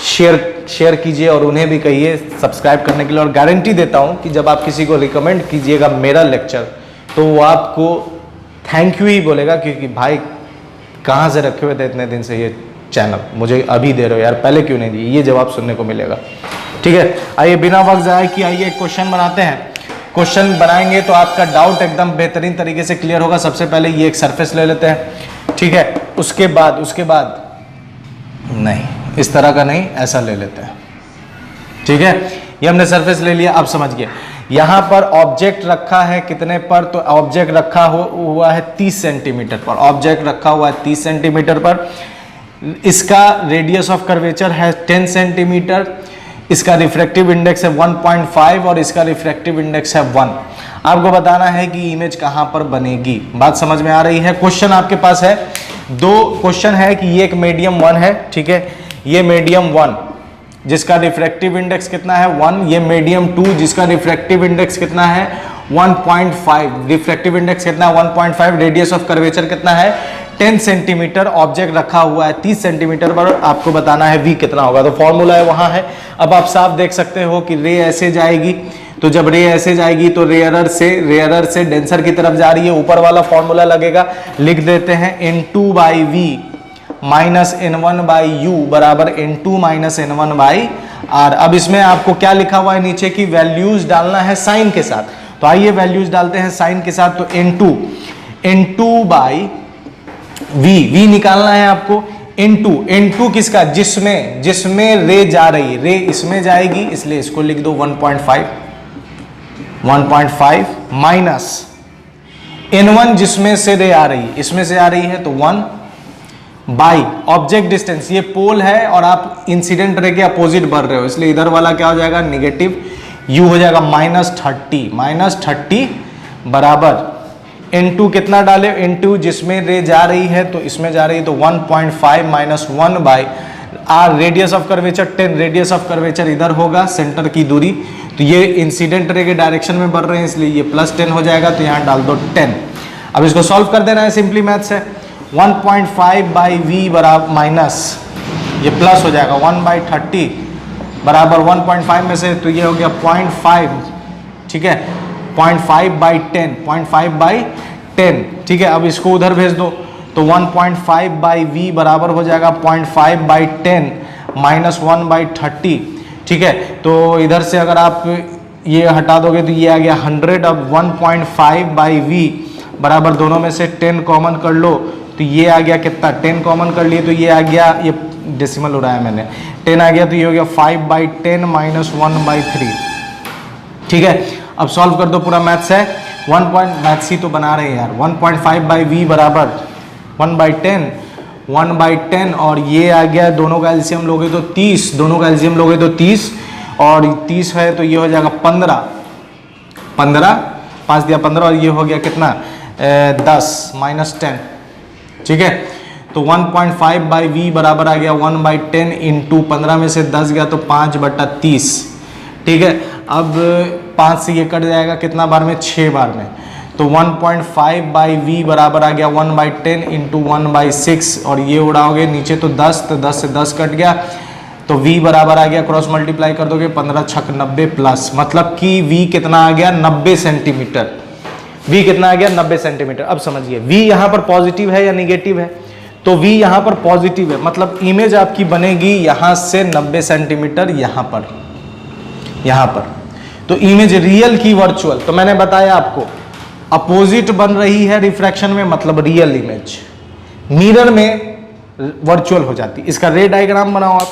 शेयर कीजिए और उन्हें भी कहिए सब्सक्राइब करने के लिए। और गारंटी देता हूं कि जब आप किसी को रिकमेंड कीजिएगा मेरा लेक्चर तो वो आपको थैंक यू ही बोलेगा, क्योंकि भाई कहाँ से रखे हुए थे इतने दिन से ये चैनल, मुझे अभी दे रहे हो यार, पहले क्यों नहीं दिए, ये जवाब सुनने को मिलेगा। ठीक है, आइए बिना वक्त ज़ाया किए आइए क्वेश्चन बनाते हैं। क्वेश्चन बनाएंगे तो आपका डाउट एकदम बेहतरीन तरीके से क्लियर होगा। सबसे पहले ये एक सरफेस ले लेते हैं, ठीक है। उसके बाद नहीं, इस तरह का नहीं, ऐसा ले लेते हैं, ठीक है। ये हमने सरफेस ले लिया। अब समझ गए, यहां पर ऑब्जेक्ट रखा है कितने पर, तो ऑब्जेक्ट रखा हुआ है 30 सेंटीमीटर पर, ऑब्जेक्ट रखा हुआ है 30 सेंटीमीटर पर। इसका रेडियस ऑफ कर्वेचर है 10 सेंटीमीटर, इसका रिफ्रैक्टिव इंडेक्स है 1.5 और इसका रिफ्रैक्टिव इंडेक्स है 1। आपको बताना है कि इमेज कहां पर बनेगी। बात समझ में आ रही है? क्वेश्चन आपके पास है, दो क्वेश्चन है कि ये एक मीडियम 1 है, ठीक है, ये मीडियम 1 जिसका रिफ्रैक्टिव इंडेक्स कितना है 1, ये मीडियम 2 जिसका रिफ्रैक्टिव इंडेक्स कितना है 1.5, रिफ्रैक्टिव इंडेक्स कितना है 1.5, रेडियस ऑफ कर्वेचर कितना है 10 सेंटीमीटर, ऑब्जेक्ट रखा हुआ है 30 सेंटीमीटर पर, आपको बताना है V कितना होगा। तो फॉर्मूला है वहां है। अब आप साफ देख सकते हो कि रे ऐसे जाएगी, तो जब रे ऐसे जाएगी तो रेयरर से डेंसर की तरफ जा रही है, ऊपर वाला फॉर्मूला लगेगा, लिख देते हैं N2/V माइनस N1/U बराबर N2 माइनस N1/R। अब इसमें आपको क्या लिखा हुआ है नीचे की वैल्यूज डालना है साइन के साथ, तो आइए वैल्यूज डालते हैं साइन के साथ। तो N2/V निकालना है आपको। N2 किसका, जिसमें रे जा रही है, रे इसमें जाएगी इसलिए इसको लिख दो 1.5 माइनस N1 जिसमें से रे आ रही है, इसमें से आ रही है तो 1 बाई ऑब्जेक्ट डिस्टेंस, ये पोल है और आप इंसिडेंट रे के अपोजिट बढ़ रहे हो इसलिए इधर वाला क्या हो जाएगा नेगेटिव, U हो जाएगा -30 बराबर N2 कितना डाले, N2 जिसमें रे जा रही है तो इसमें जा रही है तो 1.5 minus 1 by R, radius of curvature 10, radius of curvature इधर होगा सेंटर की दूरी, तो ये इंसिडेंट रे के डायरेक्शन में बढ़ रहे हैं इसलिए ये +10 हो जाएगा, तो यहाँ डाल दो 10। अब इसको सॉल्व कर देना है, सिंपली मैथ्स है। 1.5/V बराबर माइनस ये प्लस हो जाएगा 1/30 बराबर 1.5 में से, तो ये हो गया 0.5, ठीक है, 0.5/10, ठीक है। अब इसको उधर भेज दो तो 1.5/V बराबर हो जाएगा 0.5/10 माइनस 1/30, ठीक है। तो इधर से अगर आप ये हटा दोगे तो ये आ गया 100। अब 1.5 बाई वी बराबर दोनों में से 10 कॉमन कर लो तो ये आ गया कितना, 10 कॉमन कर लिए तो ये आ गया, ये डेसिमल उड़ाया मैंने, 10 आ गया तो ये हो गया 5/10 माइनस 1/3। ठीक है, अब सॉल्व कर दो, पूरा मैथ्स है। मैथ्स ही तो बना रहे हैं यार। 1.5 बाई वी बराबर 1/10 और ये आ गया, दोनों का एलसीएम लोगे तो 30, दोनों का एलसीएम लोगे तो 30 और 30 है तो ये हो जाएगा 15, 5 दिया 15 और ये हो गया कितना 10 माइनस 10। ठीक है, तो 1.5 बाई वी बराबर आ गया 1/10 इंटू 15 में से 10 गया तो 5/30। ठीक है, अब 5 से ये कट जाएगा कितना बार में, 6 बार में, तो 1.5 बाई वी बराबर आ गया 1/10 इंटू 1/6 और ये उड़ाओगे नीचे तो 10, तो 10 से 10 कट गया तो v बराबर आ गया, क्रॉस मल्टीप्लाई कर दोगे 15 छक 90 प्लस, मतलब कि v कितना आ गया 90 सेंटीमीटर। v कितना आ गया 90 सेंटीमीटर। अब समझिए v यहां पर पॉजिटिव है या निगेटिव है, तो v यहां पर पॉजिटिव है, मतलब इमेज आपकी बनेगी यहां से 90 सेंटीमीटर यहां पर। तो इमेज रियल की वर्चुअल, तो मैंने बताया आपको अपोजिट बन रही है रिफ्रैक्शन में, मतलब रियल इमेज, मिरर में वर्चुअल हो जाती। इसका रे डायग्राम बनाओ आप,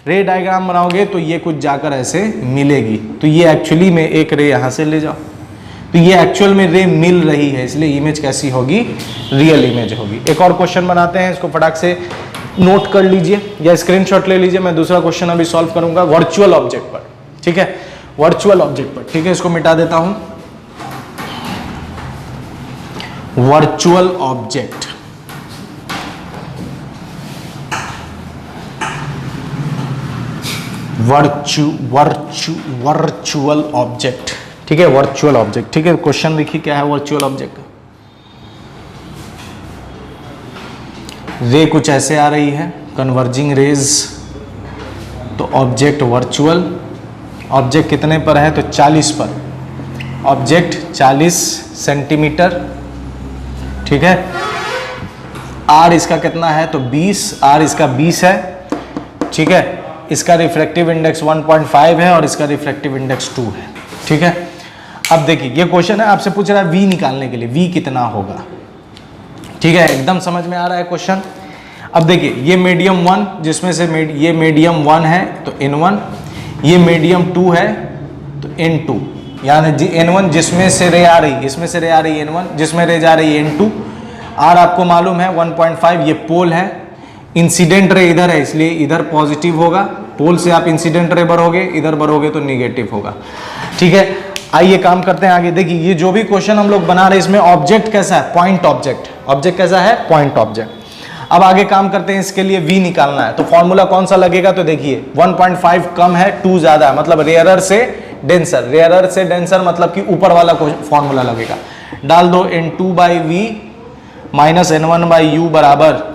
रे डायग्राम बनाओगे तो ये कुछ जाकर ऐसे मिलेगी, तो ये एक्चुअली में एक रे यहां से ले जाओ तो ये एक्चुअल में रे मिल रही है, इसलिए इमेज कैसी होगी, रियल इमेज होगी। एक और क्वेश्चन बनाते हैं, इसको फटाक से नोट कर लीजिए या स्क्रीनशॉट ले लीजिए। मैं दूसरा क्वेश्चन अभी सॉल्व करूंगा वर्चुअल ऑब्जेक्ट पर। ठीक है, वर्चुअल ऑब्जेक्ट पर। ठीक है, इसको मिटा देता हूं। Virtual object, virtual object. ठीक है, वर्चुअल ऑब्जेक्ट। ठीक है, क्वेश्चन देखिए क्या है वर्चुअल ऑब्जेक्ट। रे कुछ ऐसे आ रही है, कन्वर्जिंग रेज, तो ऑब्जेक्ट वर्चुअल। ऑब्जेक्ट कितने पर है, तो 40 पर। Object 40 centimetre. ठीक है, आर इसका कितना है, तो 20, आर इसका 20 है। ठीक है, इसका रिफ्रैक्टिव इंडेक्स 1.5 है और इसका रिफ्रैक्टिव इंडेक्स 2 है। ठीक है, अब देखिए ये क्वेश्चन है, आपसे पूछ रहा है v निकालने के लिए, v कितना होगा। ठीक है, एकदम समझ में आ रहा है क्वेश्चन। अब देखिए ये मीडियम 1, जिसमें से ये मीडियम 1 है तो n1, ये मीडियम 2 है तो n2, यानी n1 जिसमें से रे आ रही, इसमें से रे आ रही n1, जिसमें रे जा रही है n2। r आपको मालूम है 1.5, ये पोल है, इंसिडेंट रे इधर है इसलिए इधर पॉजिटिव होगा, पोल से आप इंसिडेंट रे भरोगे, इधर भरोगे तो निगेटिव होगा। ठीक है, आइए काम करते हैं आगे। देखिए ये जो भी क्वेश्चन हम लोग बना रहे हैं इसमें ऑब्जेक्ट कैसा है, पॉइंट ऑब्जेक्ट। ऑब्जेक्ट कैसा है, पॉइंट ऑब्जेक्ट। अब आगे काम करते हैं, इसके लिए v निकालना है, तो फॉर्मूला कौन सा लगेगा, तो देखिए 1.5 कम है, 2 ज्यादा है, मतलब रेयरर से डेंसर, रेयरर से डेंसर मतलब कि ऊपर वाला फॉर्मूला लगेगा। डाल दो n2 by V minus n1 by U बराबर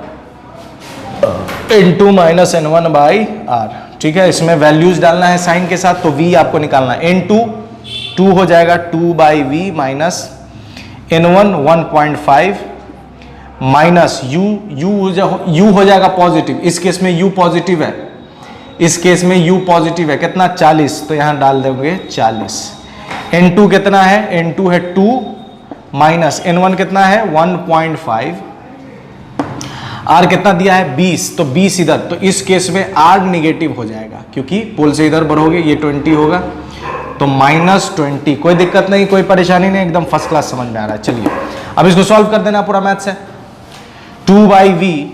n2 minus n1 by are. ठीक है, इसमें वैल्यूज डालना है साइन के साथ, तो v आपको निकालना है। n2 2 हो जाएगा 2 by V minus n1 1.5 minus u हो जाएगा पॉजिटिव, इस केस में u पॉजिटिव है, इस केस में u पॉजिटिव है, कितना 40, तो यहां डाल देंगे 40। n2 कितना है, n2 है 2 माइनस n1 कितना है 1.5, r कितना दिया है 20, तो 20 इधर, तो इस केस में r निगेटिव हो जाएगा क्योंकि पोल से इधर बढ़ोगे, ये 20 होगा तो -20। कोई दिक्कत नहीं, कोई परेशानी नहीं, एकदम फर्स्ट क्लास समझ में आ रहा है। चलिए अब इसको सॉल्व कर देना, पूरा मैथ्स है। 2 बाई वी,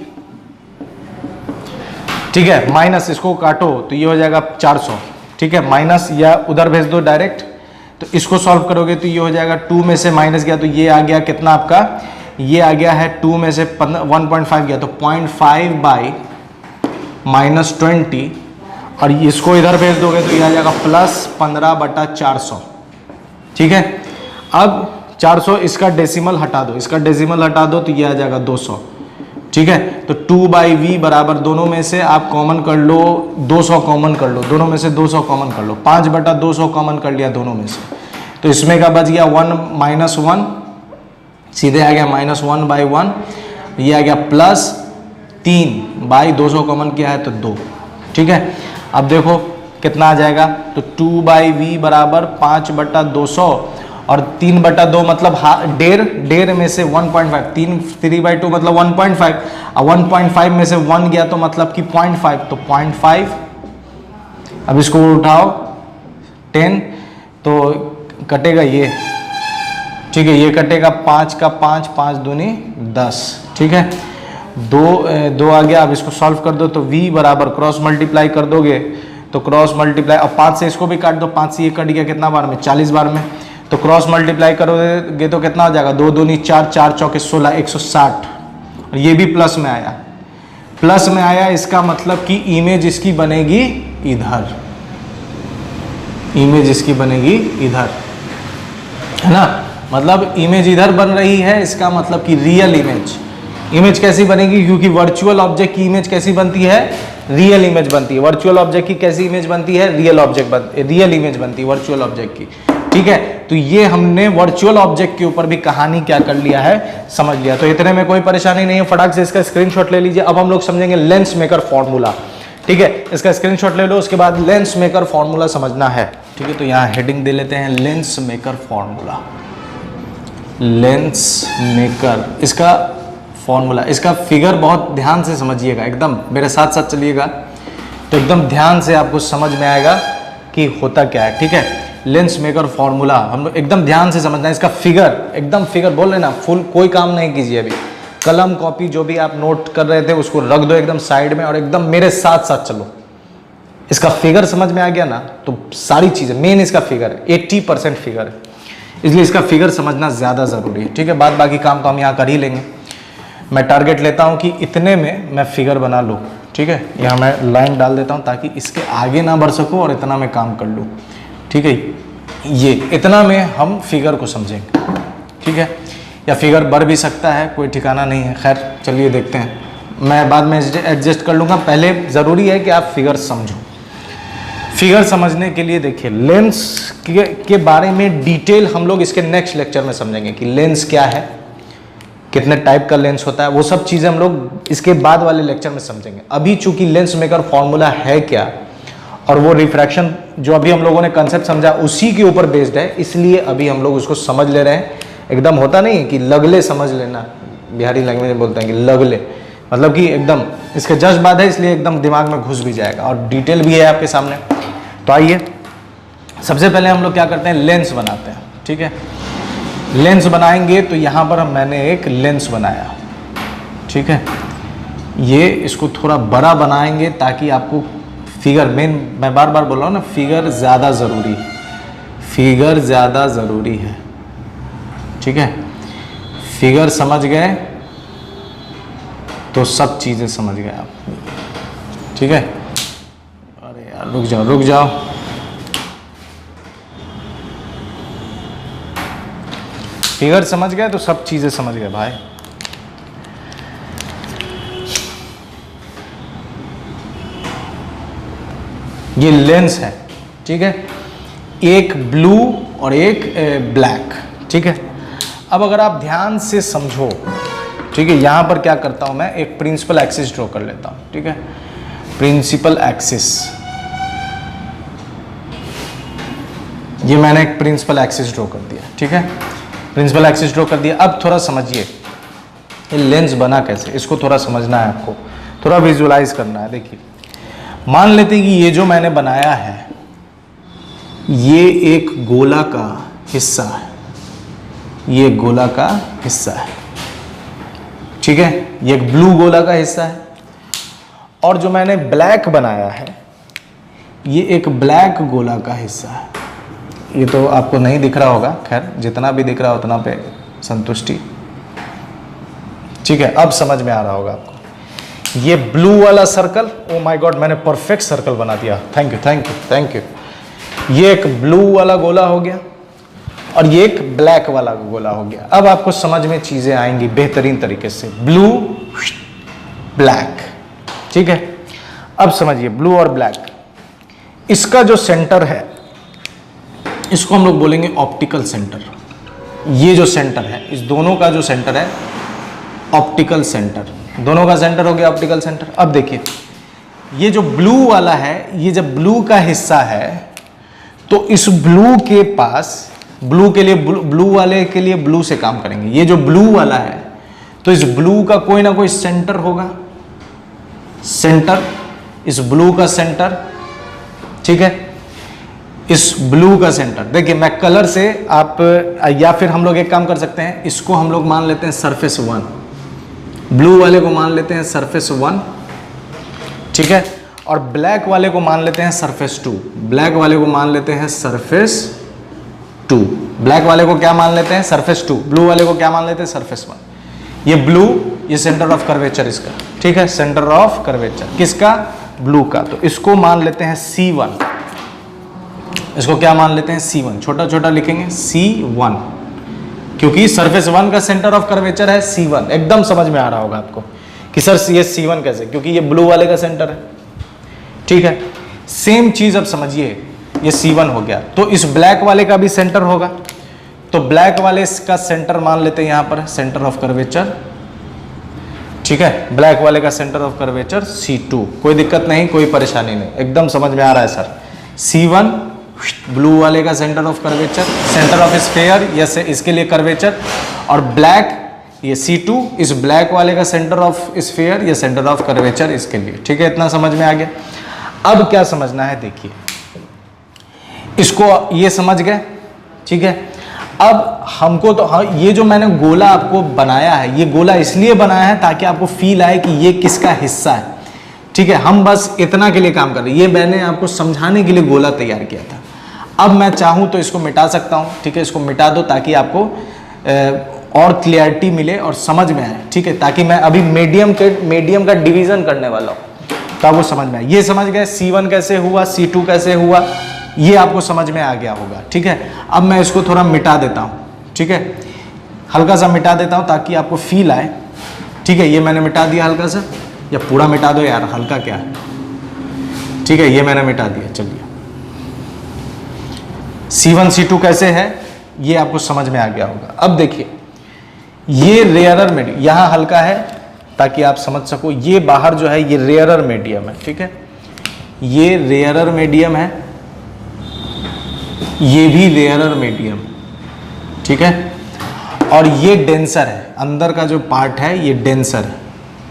ठीक है, माइनस इसको काटो तो ये हो जाएगा 400। ठीक है, माइनस या उधर भेज दो डायरेक्ट, तो इसको सॉल्व करोगे तो ये हो जाएगा 2 में से माइनस गया तो ये आ गया कितना आपका, ये आ गया है 2 में से 1.5 गया तो 0.5 बाई -20 और इसको इधर भेज दोगे तो ये आ जाएगा +15/400। ठीक है, अब 400 इसका डेसिमल हटा दो, इसका डेसिमल हटा दो तो ये आ जाएगा 200। ठीक है, तो 2 बाई वी बराबर दोनों में से आप कॉमन कर लो, 200 कॉमन कर लो, दोनों में से 200 कॉमन कर लो, 5/200 कॉमन कर लिया दोनों में से, तो इसमें का बच गया 1 सीधे आ गया -1/1, ये आ गया +3 बाई 200 कॉमन किया है तो 2। ठीक है, अब देखो कितना आ जाएगा, तो 2/v बराबर 5/200 और 3/2 मतलब डेढ़ में से 1.5, 3/2 मतलब 1.5 और 1.5 में से 1 गया तो मतलब कि 0.5, तो 0.5। अब इसको उठाओ 10 तो कटेगा ये, ठीक है, ये कटेगा 5 का 5, 5 दूनी 10, ठीक है, 2 आ गया। अब इसको सॉल्व कर दो तो v बराबर क्रॉस मल्टीप्लाई कर दोगे तो क्रॉस मल्टीप्लाई, अब 5 से इसको भी काट दो, 5 से ये कट गया कितना बार में, 40 बार में, तो क्रॉस मल्टीप्लाई करोगे तो कितना हो जाएगा, 2 दूनी 4, 4 चौके 16, 160। और ये भी प्लस में आया, प्लस में आया, इसका मतलब कि इमेज इसकी बनेगी इधर, इमेज इसकी बनेगी इधर, है ना, मतलब इमेज इधर बन रही है, इसका मतलब कि रियल इमेज कैसी बनेगी, क्योंकि वर्चुअल ऑब्जेक्ट की इमेज कैसी बनती है, रियल इमेज बनती है। वर्चुअल ऑब्जेक्ट की कैसी इमेज बनती है, रियल इमेज बनती है वर्चुअल ऑब्जेक्ट की, ठीक है। तो ये हमने वर्चुअल ऑब्जेक्ट के ऊपर भी कहानी क्या कर लिया है, समझ लिया। तो इतने में कोई परेशानी नहीं है, फटाक से इसका स्क्रीनशॉट ले लीजिए। अब हम लोग समझेंगे लेंस मेकर फॉर्मूला, ठीक है, इसका स्क्रीनशॉट ले लो, उसके बाद लेंस मेकर फॉर्मूला समझना है, ठीक है। तो यहाँ हेडिंग दे लेते हैं lens maker formula, lens maker, इसका फॉर्मूला, इसका फिगर बहुत ध्यान से समझिएगा, एकदम मेरे साथ साथ चलिएगा तो एकदम ध्यान से आपको समझ में आएगा कि होता क्या है, ठीक है। लेंस मेकर फॉर्मूला हम लोग एकदम ध्यान से समझना है, इसका फिगर, एकदम फिगर बोल लेना, फुल कोई काम नहीं कीजिए अभी, कलम कॉपी जो भी आप नोट कर रहे थे उसको रख दो एकदम साइड में और एकदम मेरे साथ साथ चलो। इसका फिगर समझ में आ गया ना, तो सारी चीजें, मेन इसका फिगर है, 80% फिगर है, इसलिए इसका फिगर समझना ज्यादा जरूरी है, ठीक है। बाद बाकी काम तो हम यहाँ कर ही लेंगे। मैं टारगेट लेता हूँ कि इतने में मैं फिगर बना लूँ, ठीक है, यहाँ मैं लाइन डाल देता हूँ ताकि इसके आगे ना बढ़ सकूँ और इतना मैं काम कर लूँ, ठीक है। ये इतना में हम फिगर को समझेंगे, ठीक है, या फिगर बढ़ भी सकता है, कोई ठिकाना नहीं है, खैर चलिए देखते हैं, मैं बाद में एडजस्ट कर लूँगा, पहले ज़रूरी है कि आप फिगर समझो। फिगर समझने के लिए देखिए लेंस के बारे में डिटेल हम लोग इसके नेक्स्ट लेक्चर में समझेंगे कि लेंस क्या है, कितने टाइप का लेंस होता है, वो सब चीज़ें हम लोग इसके बाद वाले लेक्चर में समझेंगे। अभी चूंकि लेंस मेकर फॉर्मूला है क्या और वो रिफ्रैक्शन जो अभी हम लोगों ने कंसेप्ट समझा उसी के ऊपर बेस्ड है, इसलिए अभी हम लोग उसको समझ ले रहे हैं। एकदम होता नहीं है कि लगले समझ लेना, बिहारी लैंग्वेज में बोलते हैं कि लगले, मतलब कि एकदम इसके जस्ट बाद है, इसलिए एकदम दिमाग में घुस भी जाएगा और डिटेल भी है आपके सामने। तो आइए सबसे पहले हम लोग क्या करते हैं, लेंस बनाते हैं, ठीक है। लेंस बनाएंगे तो यहाँ पर मैंने एक लेंस बनाया, ठीक है, ये इसको थोड़ा बड़ा बनाएंगे ताकि आपको फिगर, मैं बार बार बोल रहा हूँ ना, फिगर ज़्यादा ज़रूरी है, फिगर ज़्यादा ज़रूरी है, ठीक है। फिगर समझ गए तो सब चीज़ें समझ गए आप, ठीक है। अरे यार रुक जाओ रुक जाओ, फिगर समझ गए तो सब चीज़ें समझ गए भाई। ये लेंस है, ठीक है, एक ब्लू और एक ब्लैक, ठीक है। अब अगर आप ध्यान से समझो, ठीक है, यहाँ पर क्या करता हूँ मैं, एक प्रिंसिपल एक्सिस ड्रॉ कर लेता हूँ, ठीक है, प्रिंसिपल एक्सिस, ये मैंने एक प्रिंसिपल एक्सिस ड्रॉ कर दिया, ठीक है, प्रिंसिपल एक्सिस ड्रॉ कर दिया। अब थोड़ा समझिए ये लेंस बना कैसे, इसको थोड़ा समझना है आपको, थोड़ा विजुअलाइज करना है। देखिए मान लेते हैं कि ये जो मैंने बनाया है ये एक गोला का हिस्सा है, ये गोला का हिस्सा है, ठीक है, ये एक ब्लू गोला का हिस्सा है, और जो मैंने ब्लैक बनाया है ये एक ब्लैक गोला का हिस्सा है। ये तो आपको नहीं दिख रहा होगा, खैर जितना भी दिख रहा है उतना पे संतुष्टि, ठीक है, अब समझ में आ रहा होगा आपको। ये ब्लू वाला सर्कल, ओ माय गॉड मैंने परफेक्ट सर्कल बना दिया, thank you thank you thank you. ये एक ब्लू वाला गोला हो गया और ये एक ब्लैक वाला गोला हो गया। अब आपको समझ में चीजें आएंगी बेहतरीन तरीके से, ब्लू ब्लैक, ठीक है। अब समझिए ब्लू और ब्लैक, इसका जो सेंटर है इसको हम लोग बोलेंगे ऑप्टिकल सेंटर। ये जो सेंटर है, इस दोनों का जो सेंटर है ऑप्टिकल सेंटर, दोनों का सेंटर हो गया ऑप्टिकल सेंटर। अब देखिए ये जो ब्लू वाला है, ये जब ब्लू का हिस्सा है तो इस ब्लू के पास, ब्लू के लिए, ब्लू वाले के लिए ब्लू से काम करेंगे। ये जो ब्लू वाला है तो इस ब्लू का कोई ना कोई सेंटर होगा, सेंटर, इस ब्लू का सेंटर, ठीक है, इस ब्लू का सेंटर। देखिए मैं कलर से आप, या फिर हम लोग एक काम कर सकते हैं, इसको हम लोग मान लेते हैं सरफेस 1, ब्लू वाले को मान लेते हैं सरफेस 1, ठीक है, और ब्लैक वाले को मान लेते हैं सरफेस 2, ब्लैक वाले को मान लेते हैं सरफेस 2, ब्लैक वाले को क्या मान लेते हैं, सरफेस 2, ब्लू वाले को क्या मान लेते हैं, सरफेस 1। ये ब्लू, ये सेंटर ऑफ कर्वेचर इसका, ठीक है, सेंटर ऑफ कर्वेचर किसका, ब्लू का। तो इसको मान लेते हैं C1, इसको क्या मान लेते हैं, C1, छोटा छोटा लिखेंगे C1, क्योंकि सरफेस 1 का सेंटर ऑफ कर्वेचर है C1। एकदम समझ में आ रहा होगा आपको कि सर ये C1 कैसे, क्योंकि ये ब्लू वाले का सेंटर है, ठीक है। सेम चीज अब समझिए, ये C1 हो गया, तो इस ब्लैक वाले का भी सेंटर होगा, तो ब्लैक वाले का सेंटर मान लेते हैं यहां पर सेंटर ऑफ कर्वेचर, ठीक है, ब्लैक वाले का सेंटर ऑफ कर्वेचर C2। कोई दिक्कत नहीं, कोई परेशानी नहीं, एकदम समझ में आ रहा है सर। C1 ब्लू वाले का centre of curvature, centre of sphere, या इसके लिए कर्वेचर, और ब्लैक ये C2 इस ब्लैक वाले का सेंटर ऑफ स्फीयर या सेंटर ऑफ कर्वेचर इसके लिए, ठीक है, इतना समझ में आ गया। अब क्या समझना है, देखिए इसको ये समझ गए, ठीक है। अब हमको तो हाँ, ये जो मैंने गोला आपको बनाया है, ये गोला इसलिए बनाया है ताकि आपको फील आए कि ये किसका हिस्सा है, ठीक है। हम बस इतना के लिए काम कर रहे हैं, ये मैंने आपको समझाने के लिए गोला तैयार किया था। अब मैं चाहूँ तो इसको मिटा सकता हूँ, ठीक है, इसको मिटा दो ताकि आपको और क्लियरिटी मिले और समझ में आए, ठीक है, ताकि मैं अभी मीडियम का डिवीजन करने वाला हूँ तब वो समझ में आए। ये समझ गए C1 कैसे हुआ, C2 कैसे हुआ, ये आपको समझ में आ गया होगा, ठीक है। अब मैं इसको थोड़ा मिटा देता हूँ, ठीक है, हल्का सा मिटा देता हूँ ताकि आपको फील आए, ठीक है। ये मैंने मिटा दिया हल्का सा, या पूरा मिटा दो यार, हल्का क्या है, ठीक है, ये मैंने मिटा दिया। चलिए C1 C2 कैसे है ये आपको समझ में आ गया होगा। अब देखिए ये रेयरर मीडियम, यहाँ हल्का है ताकि आप समझ सको, ये बाहर जो है ये रेयरर मीडियम है, ठीक है, ये रेयरर मीडियम है, ये भी रेयरर मीडियम, ठीक है, और ये डेंसर है, अंदर का जो पार्ट है ये डेंसर है,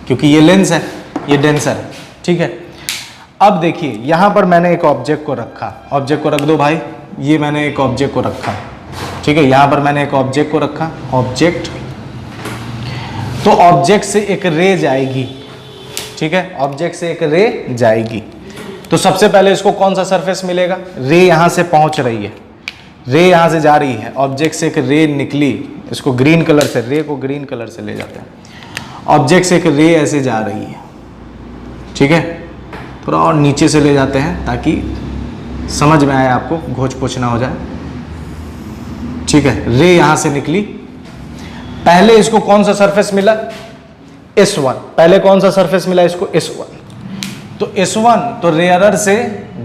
क्योंकि ये लेंस है, ये डेंसर है, ठीक है। अब देखिए यहां पर मैंने एक ऑब्जेक्ट को रखा, ऑब्जेक्ट को रख दो भाई, ये मैंने एक ऑब्जेक्ट को रखा, ठीक है, यहां पर मैंने एक ऑब्जेक्ट को रखा, ऑब्जेक्ट, तो ऑब्जेक्ट से एक रे जाएगी, ठीक है, ऑब्जेक्ट से एक रे जाएगी, तो सबसे पहले इसको कौन सा सरफेस मिलेगा, रे यहां से पहुंच रही है, रे यहां से जा रही है, ऑब्जेक्ट से एक रे निकली, इसको ग्रीन कलर से, रे को ग्रीन कलर से ले जाते हैं, ऑब्जेक्ट से एक रे ऐसे जा रही है, ठीक है, थोड़ा और नीचे से ले जाते हैं ताकि समझ में आए आपको, घोच पोछ ना हो जाए, ठीक है, रे यहां से निकली, पहले इसको कौन सा सरफेस मिला, S1, पहले कौन सा सरफेस मिला इसको, S1, तो S1 तो रेयरर से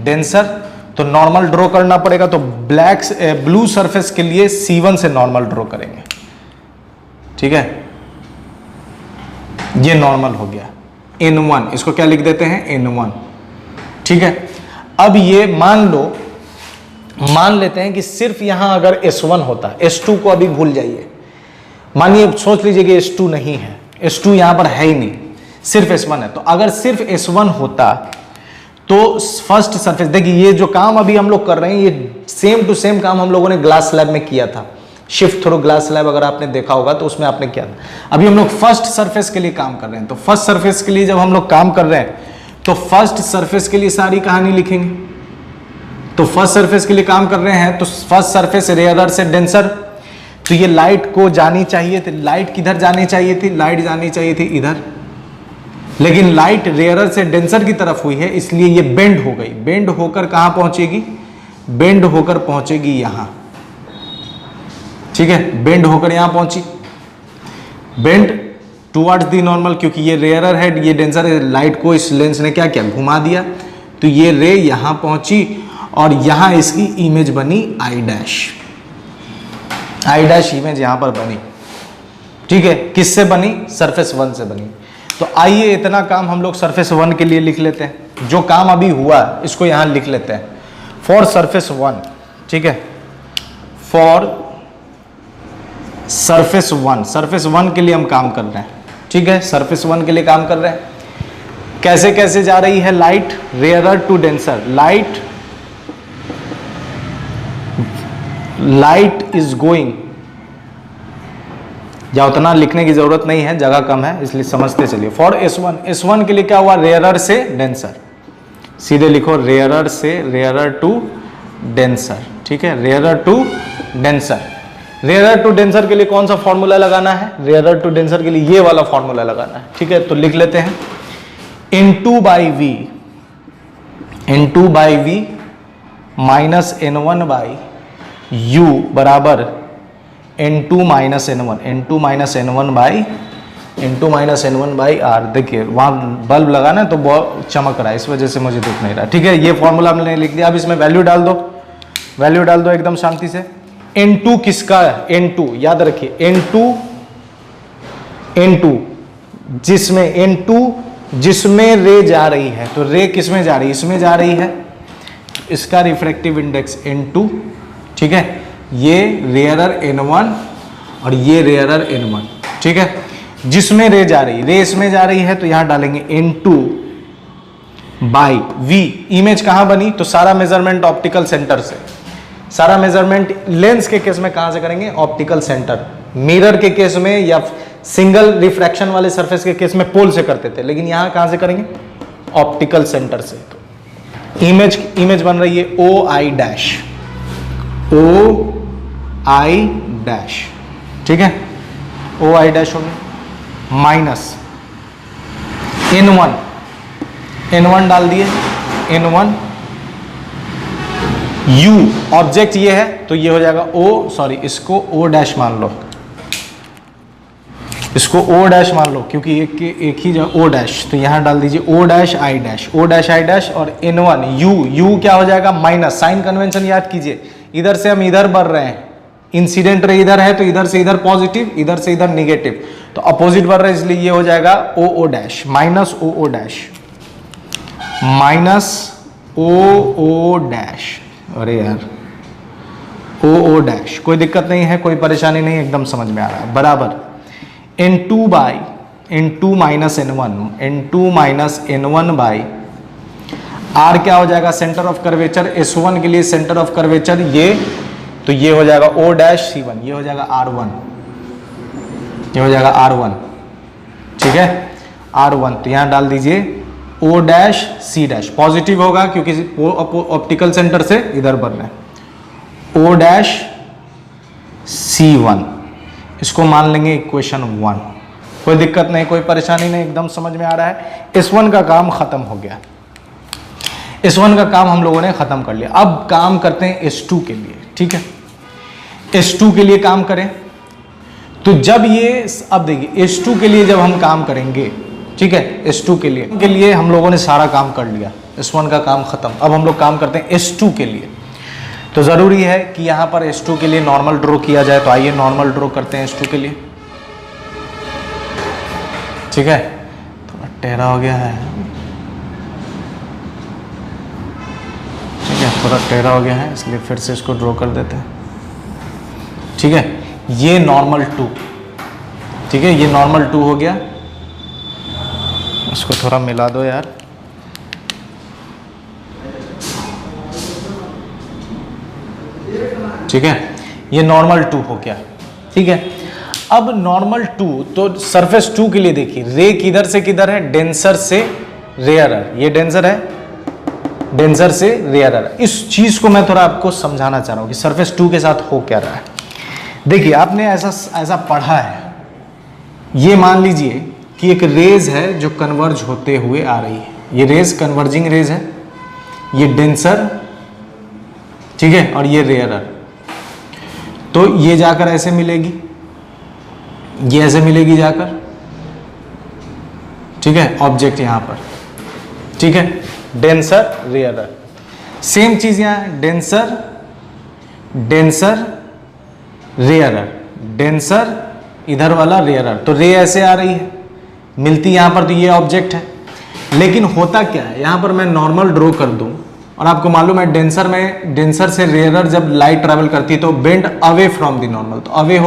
डेंसर, तो नॉर्मल ड्रॉ करना पड़ेगा, तो ब्लू सरफेस के लिए C1 से नॉर्मल ड्रॉ करेंगे, ठीक है, ये नॉर्मल हो गया, N1, इसको क्या लिख देते हैं, N1, ठीक है। अब ये मान लेते हैं कि सिर्फ यहां अगर S1 होता, S2 को अभी भूल जाइए, मानिए सोच लीजिए कि S2 नहीं है, S2 यहां पर है ही नहीं, सिर्फ S1 है, तो अगर सिर्फ S1 होता तो फर्स्ट सरफेस, देखिए ये जो काम अभी हम लोग कर रहे हैं ये सेम टू सेम काम हम लोगों ने ग्लास स्लैब में किया था, शिफ्ट थ्रू ग्लास स्लैब अगर आपने देखा होगा तो उसमें आपने किया था। अभी हम लोग फर्स्ट सरफेस के लिए काम कर रहे हैं, तो फर्स्ट सरफेस के लिए जब हम लोग काम कर रहे हैं तो फर्स्ट सरफेस के लिए सारी कहानी लिखेंगे, तो फर्स्ट सरफेस के लिए काम कर रहे हैं, तो फर्स्ट सरफेस रेयरर से डेंसर, तो ये लाइट को जानी चाहिए थी, लाइट किधर जानी चाहिए थी, लाइट जानी चाहिए थी इधर, लेकिन लाइट रेयरर से डेंसर की तरफ हुई है, इसलिए ये बेंड हो गई, बेंड होकर कहां पहुंचेगी, बेंड होकर पहुंचेगी यहां, ठीक है, बेंड होकर यहां पहुंची, बेंड टुवर्ड्स दी नॉर्मल, क्योंकि ये रेयरर है, ये डेंसर है, लाइट को इस लेंस ने क्या किया, घुमा दिया, तो ये रे यहां पहुंची और यहां इसकी इमेज बनी आई डैश इमेज यहां पर बनी, ठीक है, किससे बनी, सरफेस 1 से बनी। तो आइए इतना काम हम लोग सरफेस 1 के लिए लिख लेते हैं, जो काम अभी हुआ इसको यहां लिख लेते हैं। फॉर सरफेस 1, ठीक है, फॉर सरफेस 1, सरफेस 1 के लिए हम काम कर रहे हैं, ठीक है, सरफेस 1 के लिए काम कर रहे हैं। कैसे कैसे जा रही है light, rarer to denser, light is going, या उतना लिखने की जरूरत नहीं है, जगह कम है इसलिए समझते चलिए। फॉर S1, S1 के लिए क्या हुआ, रेयरर से डेंसर, सीधे लिखो रेयरर से, रेयरर टू डेंसर, ठीक है, rarer to denser. Rarer to denser के लिए कौन सा फॉर्मूला लगाना है, रेयरर टू डेंसर के लिए ये वाला फॉर्मूला लगाना है, ठीक है, तो लिख लेते हैं N2 by V, N2 by V minus N1 by U बराबर N2 minus N1, N2 minus N1 by N2 minus N1 by R. देखिए वहाँ बल्ब लगाना है तो बहुत चमक रहा है, इस वजह से मुझे दिख नहीं रहा, ठीक है, ये फॉर्मूला हमने लिख दिया। अब इसमें वैल्यू डाल दो, वैल्यू डाल दो एकदम शांति से। N2 किसका है, N2 याद रखिए, N2 जिसमें N2 जिसमें रे जा रही है, तो रे किसमें जा रही है, इसमें जा रही है, इसका रिफ्रैक्टिव इंडेक्स N2, ठीक है, ये रेयरर N1 और ये रेयरर N1, ठीक है, जिसमें रे जा रही, रे इसमें जा रही है तो यहां डालेंगे N2 बाई V। इमेज कहां बनी, तो सारा मेजरमेंट ऑप्टिकल सेंटर से, सारा मेजरमेंट लेंस के केस में कहां से करेंगे, ऑप्टिकल सेंटर, मिरर के केस में या सिंगल रिफ्रैक्शन वाले सरफेस के केस में पोल से करते थे, लेकिन यहां कहां से करेंगे, ऑप्टिकल सेंटर से। तो इमेज बन रही है OI डैश, OI डैश, ठीक है, OI डैश हो गया माइनस N1 डाल दिए, N1 U ऑब्जेक्ट ये है तो ये हो जाएगा इसको O डैश मान लो, इसको O डैश मान लो क्योंकि एक ही जगह O डैश, तो यहां डाल दीजिए O dash I dash, O dash I dash और N1 U क्या हो जाएगा, माइनस, साइन कन्वेंशन याद कीजिए, इधर से हम इधर बढ़ रहे हैं, इंसिडेंट रे इधर है तो इधर से इधर पॉजिटिव, इधर से इधर निगेटिव, तो अपोजिट बढ़ रहा है इसलिए ये हो जाएगा OO dash minus OO dash, minus OO dash, अरे यार OO डैश, कोई दिक्कत नहीं है, कोई परेशानी नहीं, एकदम समझ में आ रहा है, बराबर N2 by N2 minus N1, N2 minus N1 by R क्या हो जाएगा, सेंटर ऑफ कर्वेचर, S1 के लिए सेंटर ऑफ कर्वेचर ये, तो ये हो जाएगा O डैश C1, ये हो जाएगा R1, ये हो जाएगा R1, ठीक है, R1, तो यहां डाल दीजिए O dash C dash, positive होगा क्योंकि ऑप्टिकल सेंटर से इधर बढ़ना है, O डैश C1, इसको मान लेंगे इक्वेशन 1, कोई दिक्कत नहीं, कोई परेशानी नहीं, एकदम समझ में आ रहा है। S1 का काम खत्म हो गया, S1 का काम हम लोगों ने खत्म कर लिया। अब काम करते हैं S2 के लिए, ठीक है, S2 के लिए काम करें तो जब ये, अब देखिए S2 के लिए जब हम काम करेंगे, ठीक है, S2 के लिए हम लोगों ने सारा काम कर लिया, S1 का काम खत्म, अब हम लोग काम करते हैं S2 के लिए। तो जरूरी है कि यहां पर S2 के लिए नॉर्मल ड्रॉ किया जाए, तो आइए नॉर्मल ड्रॉ करते हैं S2 के लिए, ठीक है, थोड़ा टेढ़ा हो गया है, ठीक है, थोड़ा टेढ़ा हो गया है इसलिए फिर से इसको ड्रॉ कर देते हैं, ठीक है, ये नॉर्मल 2, ठीक है, ये नॉर्मल 2 हो गया, इसको थोड़ा मिला दो यार, ठीक है, ये नॉर्मल 2 हो गया, ठीक है। अब नॉर्मल 2, तो सरफेस 2 के लिए देखिए, रे किधर से किधर है, डेंसर से रेयरर, ये डेंसर है, डेंसर से रेयरर। इस चीज को मैं थोड़ा आपको समझाना चाह रहा हूं कि सरफेस 2 के साथ हो क्या रहा है। देखिए आपने ऐसा पढ़ा है, ये मान लीजिए कि एक रेज है जो कन्वर्ज होते हुए आ रही है, ये रेज कन्वर्जिंग रेज है, ये डेंसर, ठीक है, और ये रेयरर, तो ये जाकर ऐसे मिलेगी, ये ऐसे मिलेगी जाकर, ठीक है, ऑब्जेक्ट यहां पर, ठीक है, डेंसर रेयरर। सेम चीज यहां, डेंसर डेंसर रेयरर, डेंसर इधर वाला रेयरर, तो रे ऐसे आ रही है, मिलती यहां पर, तो ये ऑब्जेक्ट है, लेकिन होता क्या है, यहां पर मैं नॉर्मल ड्रॉ कर दूं और आपको मालूम है डेंसर में, डेंसर से रेयरर जब लाइट ट्रेवल करती है तो bend away from the normal, तो अवे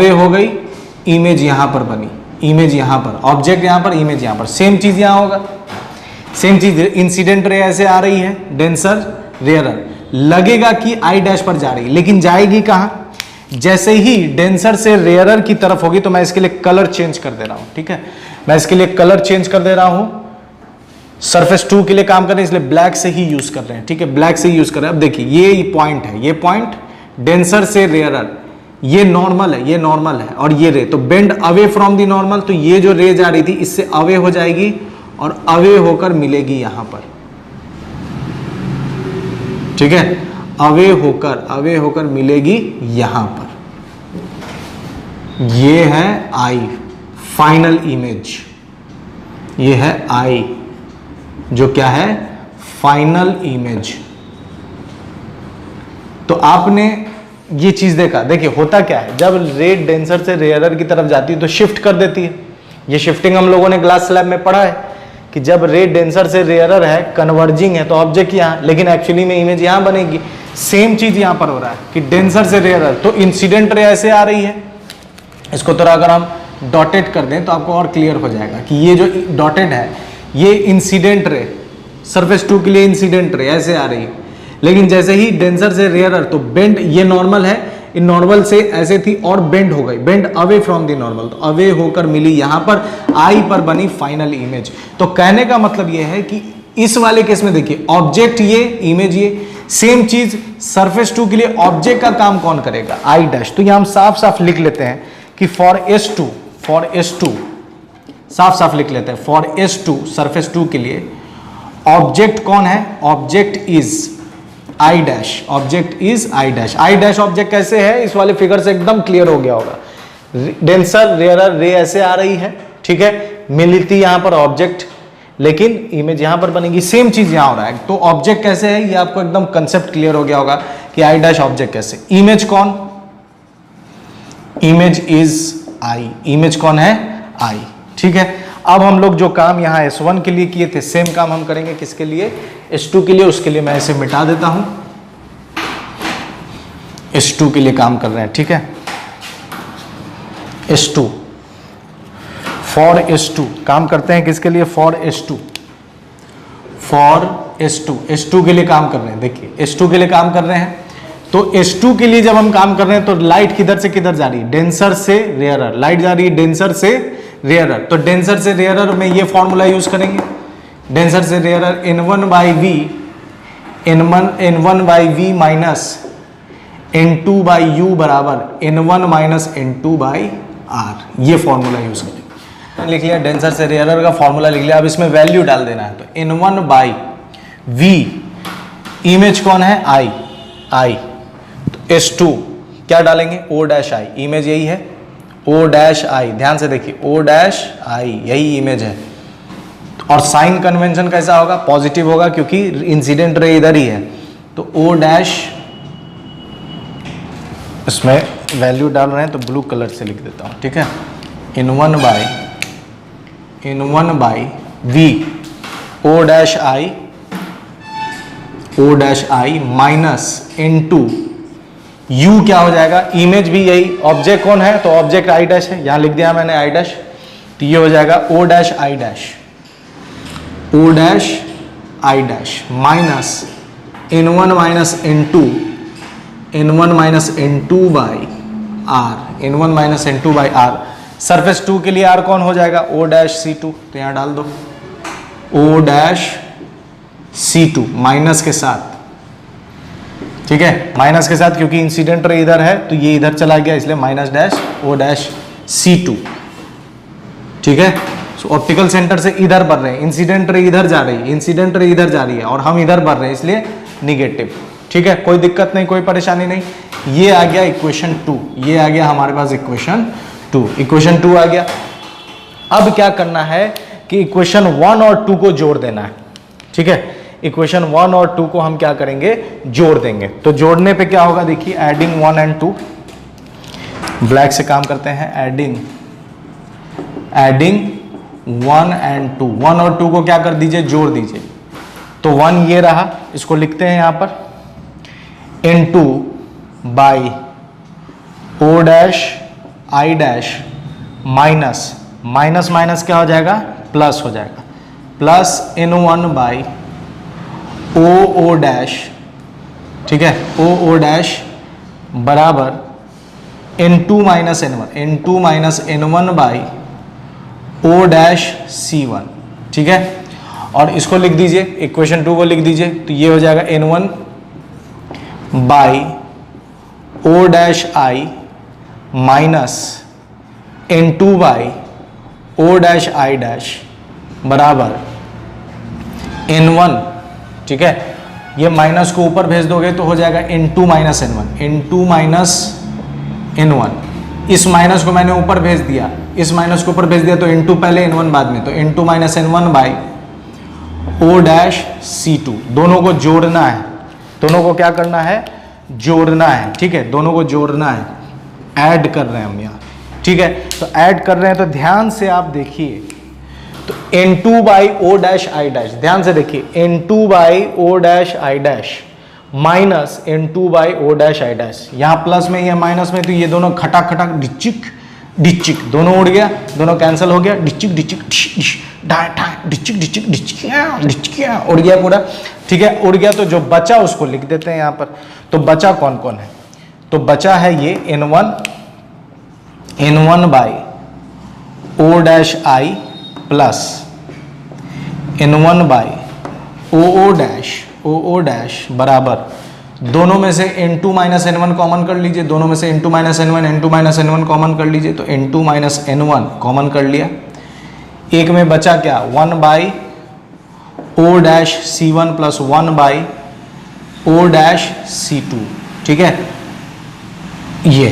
हो गई, इमेज यहां पर बनी, इमेज यहां पर, ऑब्जेक्ट यहां पर, इमेज यहां पर। सेम चीज यहां होगा, सेम चीज इंसिडेंट रे ऐसे आ रही है, डेंसर रेयरर, लगेगा कि आई डैश पर जा रही है, लेकिन जाएगी कहां, जैसे ही डेंसर से रेयरर की तरफ होगी तो मैं इसके लिए कलर चेंज कर दे रहा हूं, ठीक है, मैं इसके लिए कलर चेंज कर दे रहा हूं, सरफेस 2 के लिए काम कर रहे हैं इसलिए ब्लैक से ही यूज कर रहे हैं, ठीक है, ब्लैक से ही यूज कर रहे हैं। अब देखिए ये पॉइंट है, ये पॉइंट डेंसर से रेयरर, ये नॉर्मल है, ये नॉर्मल है, और ये रे तो bend away from the normal, तो ये जो रे जा रही थी इससे अवे हो जाएगी और अवे होकर मिलेगी यहां पर, ठीक है, अवे होकर मिलेगी यहां पर। ये है आई, फाइनल इमेज, ये है आई, जो क्या है, फाइनल इमेज। तो आपने ये चीज देखा, देखिए होता क्या है, जब रे डेंसर से रेयरर की तरफ जाती है तो शिफ्ट कर देती है। ये शिफ्टिंग हम लोगों ने ग्लास स्लैब में पढ़ा है कि जब रे डेंसर से रेयरर है, कन्वर्जिंग है, तो ऑब्जेक्ट यहां, लेकिन एक्चुअली में इमेज यहां बनेगी। सेम चीज यहां पर हो रहा है कि डेंसर से रेयरर, तो इंसिडेंट रे ऐसे आ रही है, इसको थोड़ा अगर हम डॉटेड कर दें तो आपको और क्लियर हो जाएगा कि ये जो डॉटेड है ये इंसिडेंट रे, सरफेस 2 के लिए इंसिडेंट रे ऐसे आ रही है, लेकिन जैसे ही डेंसर से रेयरर, तो बेंड, ये नॉर्मल है, इन नॉर्मल से ऐसे थी और बेंड हो गई, bend away from the normal, तो अवे होकर मिली यहां पर, आई पर बनी फाइनल इमेज। तो कहने का मतलब ये है कि इस वाले केस में देखिए ऑब्जेक्ट ये, इमेज ये, सेम चीज सरफेस 2 के लिए ऑब्जेक्ट का काम कौन करेगा, आई डैश। तो यहां हम साफ साफ लिख लेते हैं कि फॉर S2 साफ साफ लिख लेते हैं, फॉर S2 सरफेस 2 के लिए ऑब्जेक्ट कौन है, object is I dash, object is I dash. I dash object कैसे है, इस वाले फिगर से एकदम क्लियर हो गया होगा। डेंसर रेयरर रे ऐसे आ रही है, ठीक है, मिलती यहां पर ऑब्जेक्ट, लेकिन इमेज यहां पर बनेगी, सेम चीज यहां हो रहा है। तो ऑब्जेक्ट कैसे है, ये आपको एकदम कंसेप्ट क्लियर हो गया होगा कि आई डैश ऑब्जेक्ट कैसे। इमेज कौन, इमेज इज आई, इमेज कौन है, आई, ठीक है। अब हम लोग जो काम यहाँ S1 के लिए किए थे, सेम काम हम करेंगे किसके लिए, S2 के लिए। उसके लिए मैं इसे मिटा देता हूं, S2 के लिए काम कर रहे हैं, ठीक है, S2, फॉर S2 काम करते हैं किसके लिए, फॉर S2, फॉर S2 के लिए काम कर रहे हैं। देखिए S2 के लिए काम कर रहे हैं, तो S2 के लिए जब हम काम कर रहे हैं तो लाइट किधर से किधर जा रही है, डेंसर से रेयरर, लाइट जा रही है डेंसर से रेयरर। तो डेंसर से रेयरर में ये फॉर्मूला यूज करेंगे, डेंसर से rarer N1 by V minus N2 by U बराबर N1 minus N2 by R, ये फॉर्मूला यूज करेंगे। लिख लिया, डेंसर से रेयरर का फॉर्मूला लिख लिया। अब इसमें वैल्यू डाल देना है, तो N1 बाई वी, इमेज कौन है, आई, तो S2 क्या डालेंगे, O डैश आई, इमेज यही है, O डैश आई, ध्यान से देखिए, O डैश आई यही इमेज है। और साइन कन्वेंशन कैसा होगा, पॉजिटिव होगा, क्योंकि इंसिडेंट रे इधर ही है, तो O डैश, इसमें वैल्यू डाल रहे हैं तो ब्लू कलर से लिख देता हूं, ठीक है, N1 by V, O dash I minus N2, U क्या हो जाएगा, इमेज भी यही, ऑब्जेक्ट कौन है, तो ऑब्जेक्ट आई डैश है, यहां लिख दिया मैंने आई डैश, तो ये हो जाएगा O dash I dash minus N1 minus N2 by R, N1 minus N2 by R. Surface 2 के लिए आर कौन हो जाएगा, O डैश C2, तो यहां डाल दो O डैश C2 माइनस के साथ, ठीक है, माइनस के साथ, क्योंकि इंसिडेंट रे इधर है तो ये इधर चला गया, इसलिए minus dash O dash C2, ठीक है। सो ऑप्टिकल सेंटर से इधर बढ़ रहे हैं, इंसिडेंट रे इधर जा रही है, इंसिडेंट रे इधर जा रही है, और हम इधर बढ़ रहे हैं, इसलिए निगेटिव, ठीक है, कोई दिक्कत नहीं, कोई परेशानी नहीं। ये आ गया इक्वेशन 2, ये आ गया हमारे पास इक्वेशन 2 आ गया। अब क्या करना है कि इक्वेशन 1 और 2 को जोड़ देना है, ठीक है, इक्वेशन 1 और 2 को हम क्या करेंगे, जोड़ देंगे। तो जोड़ने पे क्या होगा, देखिए, एडिंग 1 एंड 2, ब्लैक से काम करते हैं, एडिंग 1 and 2, 1 और 2 को क्या कर दीजिए, जोड़ दीजिए। तो 1 ये रहा, इसको लिखते हैं यहां पर into by O dash I dash minus minus minus क्या हो जाएगा, प्लस हो जाएगा, plus n1 by O dash, ठीक है, ओ डैश बराबर n2 minus n1, n2 minus n1 by O dash c1, ठीक है। और इसको लिख दीजिए, इक्वेशन 2 को लिख दीजिए, तो ये हो जाएगा n1 by O dash I minus n2 by O dash I dash बराबर n1, ठीक है। ये माइनस को ऊपर भेज दोगे तो हो जाएगा n2 minus n1, n2 minus n1। इस माइनस को मैंने ऊपर भेज दिया, इस माइनस को ऊपर भेज दिया, तो n2 पहले n1 बाद में, तो n2 minus n1 by O dash c2। दोनों को जोड़ना है, दोनों को क्या करना है, जोड़ना है, ठीक है, दोनों को जोड़ना है, ऐड कर रहे हैं हम यहाँ, ठीक है। तो ऐड कर रहे हैं, तो ध्यान से आप देखिए, तो n2 by O dash I dash, ध्यान से देखिए, n2 by O dash I dash minus n2 by O dash I dash, यहाँ प्लस में या माइनस में, तो ये दोनों खटाक खटाक डिचिक डिचिक दोनों उड़ गया, दोनों कैंसिल हो गया, डिचिक डिचिक डिचिक डिचिक डिचिक उड़ गया पूरा, ठीक है, उड़ गया। तो जो बचा उसको लिख देते हैं यहाँ पर। तो बचा कौन कौन है, तो बचा है ये n1 by O dash I plus n1 by O dash बराबर, दोनों में से n2 माइनस n1 कॉमन कर लीजिए, दोनों में से n2 माइनस n1 कॉमन कर लीजिए, तो n2 माइनस n1 कॉमन कर लिया। एक में बचा क्या, 1 by O dash c1 plus 1 by O dash c2, ठीक है। ये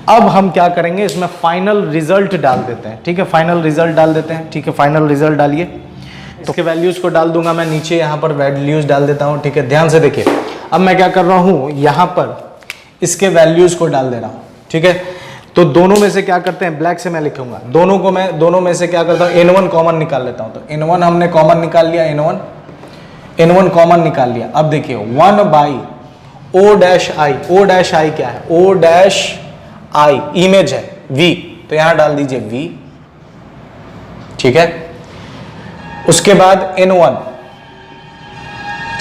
अब हम क्या करेंगे, इसमें फाइनल रिजल्ट डाल देते हैं, ठीक है, फाइनल रिजल्ट डाल देते हैं, ठीक है। फाइनल रिजल्ट डालिए, तो इसके वैल्यूज को डाल दूंगा मैं, नीचे यहाँ पर वैल्यूज डाल देता हूँ, ठीक है। ध्यान से देखिए, अब मैं क्या कर रहा हूँ, यहाँ पर इसके वैल्यूज को डाल दे रहा हूँ, ठीक है। तो दोनों में से क्या करते हैं, ब्लैक से मैं लिखूंगा, दोनों में से क्या करता हूँ, n1 कॉमन निकाल लेता हूँ। तो n1 हमने कॉमन निकाल लिया, n1 कॉमन निकाल लिया। अब देखिए 1 बाई ओ डैश आई क्या है, ओ डैश आई इमेज है v, तो यहां डाल दीजिए v, ठीक है। उसके बाद n1,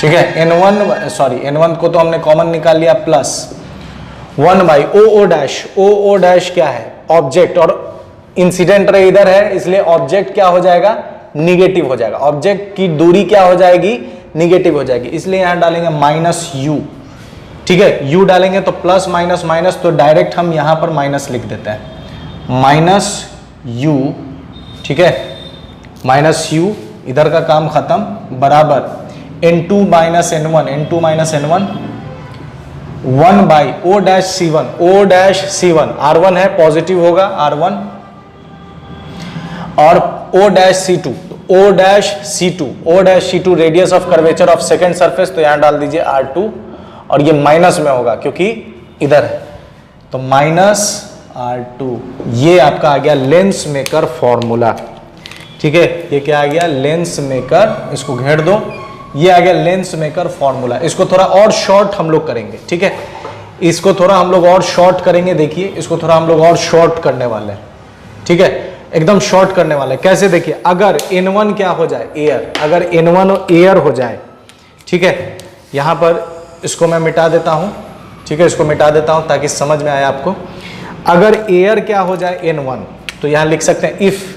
ठीक है, n1 को तो हमने कॉमन निकाल लिया, प्लस 1 बाई ओ डैश क्या है, ऑब्जेक्ट, और इंसिडेंट रे इधर है, इसलिए ऑब्जेक्ट क्या हो जाएगा, निगेटिव हो जाएगा, ऑब्जेक्ट की दूरी क्या हो जाएगी, निगेटिव हो जाएगी, इसलिए यहां डालेंगे माइनस u, ठीक है। u डालेंगे तो प्लस माइनस माइनस, तो डायरेक्ट हम यहां पर माइनस लिख देते हैं, माइनस u, ठीक है, माइनस u, इधर का काम खत्म, बराबर n2 minus n1 1 by O dash c1 r1 है, पॉजिटिव होगा r1, और o dash c2 radius of curvature of second surface, तो यहां डाल दीजिए r2, और ये माइनस में होगा क्योंकि इधर है, तो माइनस r2। ये आपका आ गया लेंस मेकर फॉर्मूला, ठीक है। ये क्या आ गया, लेंस मेकर, इसको घेर दो, ये आ गया लेंस मेकर फॉर्मूला। इसको थोड़ा और शॉर्ट हम लोग करेंगे, ठीक है, इसको थोड़ा हम लोग और शॉर्ट करेंगे। देखिए, इसको थोड़ा हम लोग और शॉर्ट करने वाले हैं, ठीक है, एकदम शॉर्ट करने वाले। कैसे, देखिए, अगर n1 क्या हो जाए, एयर, अगर n1 एयर हो जाए, ठीक है, यहां पर इसको मैं मिटा देता हूं, ठीक है, इसको मिटा देता हूं ताकि समझ में आए आपको। अगर एयर क्या हो जाए, n1, तो यहां लिख सकते हैं if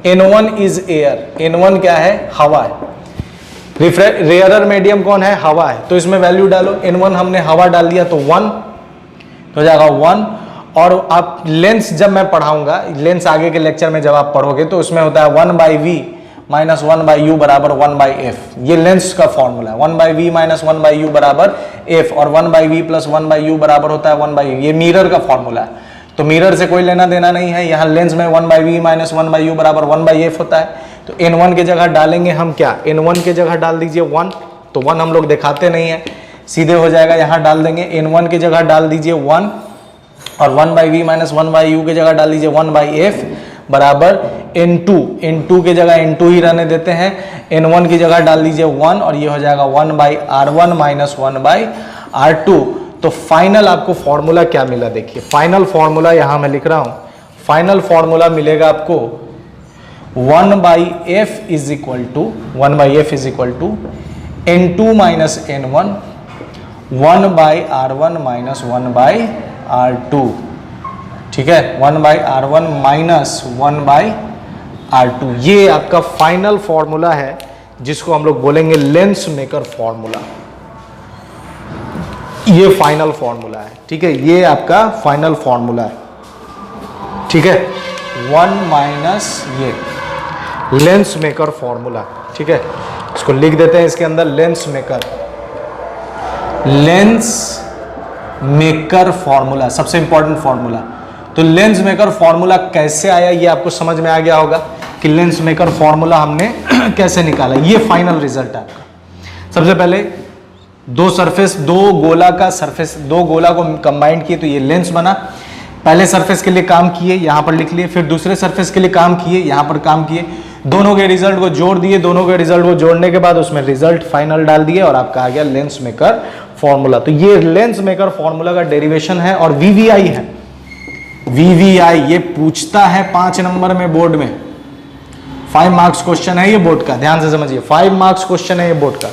n1 is air, n1 क्या है, हवा है। रेयरर मीडियम कौन है, हवा है, तो इसमें वैल्यू डालो, n1 हमने हवा डाल दिया तो 1 हो जाएगा 1। और आप लेंस जब मैं पढ़ाऊंगा, लेंस आगे के लेक्चर में जब आप पढ़ोगे तो उसमें होता है 1 by V minus 1 by U बराबर 1 बाई एफ, ये लेंस का फॉर्मूला है। 1 by V minus 1 by U बराबर एफ, और 1 by V plus 1 by U बराबर होता है 1 बाई, ये मिरर का फॉर्मूला है, तो मिरर से कोई लेना देना नहीं है। यहाँ लेंस में 1 by V minus 1 by U बराबर 1 बाई एफ होता है। तो n1 की जगह डालेंगे हम क्या, n1 की जगह डाल दीजिए 1, तो 1 हम लोग दिखाते नहीं है, सीधे हो जाएगा, यहाँ डाल देंगे n1 की जगह डाल दीजिए 1, और 1 by V minus 1 by U की जगह डाल दीजिए 1 बाई एफ बराबर n2, n2 की जगह n2 ही रहने देते हैं, n1 की जगह डाल दीजिए 1 और ये हो जाएगा 1/r1 माइनस 1/r2। तो फाइनल आपको फॉर्मूला क्या मिला, देखिए फाइनल फॉर्मूला यहां मैं लिख रहा हूं, फाइनल फॉर्मूला मिलेगा आपको 1/f is equal to n2 minus n1 1/r1 minus 1/r2, ठीक है, 1/r1 माइनस 1/r2। ये आपका फाइनल फॉर्मूला है जिसको हम लोग बोलेंगे लेंस मेकर फॉर्मूला। ये फाइनल फॉर्मूला है, ठीक है, ये आपका फाइनल फॉर्मूला है, ठीक है, 1 माइनस ये लेंस मेकर फॉर्मूला, ठीक है, इसको लिख देते हैं इसके अंदर लेंस मेकर फॉर्मूला, सबसे इंपॉर्टेंट फॉर्मूला। तो लेंस मेकर फॉर्मूला कैसे आया ये आपको समझ में आ गया होगा कि लेंस मेकर फॉर्मूला हमने कैसे निकाला। ये फाइनल रिजल्ट है आपका। सबसे पहले दो गोला को कंबाइंड किए तो ये लेंस बना। पहले सरफेस के लिए काम किए, यहां पर लिख लिए, फिर दूसरे सरफेस के लिए काम किए, यहां पर काम किए, दोनों के रिजल्ट को जोड़ दिए, दोनों के रिजल्ट को जोड़ने के बाद उसमें रिजल्ट फाइनल डाल दिए और आपका आ गया लेंस मेकर फॉर्मूला। तो ये लेंस मेकर फॉर्मूला का डेरिवेशन है और वीवीआई है। वीवीआई ये पूछता है 5 नंबर में बोर्ड में, 5 मार्क्स क्वेश्चन है ये बोर्ड का, ध्यान से समझिए, 5 मार्क्स क्वेश्चन है ये बोर्ड का।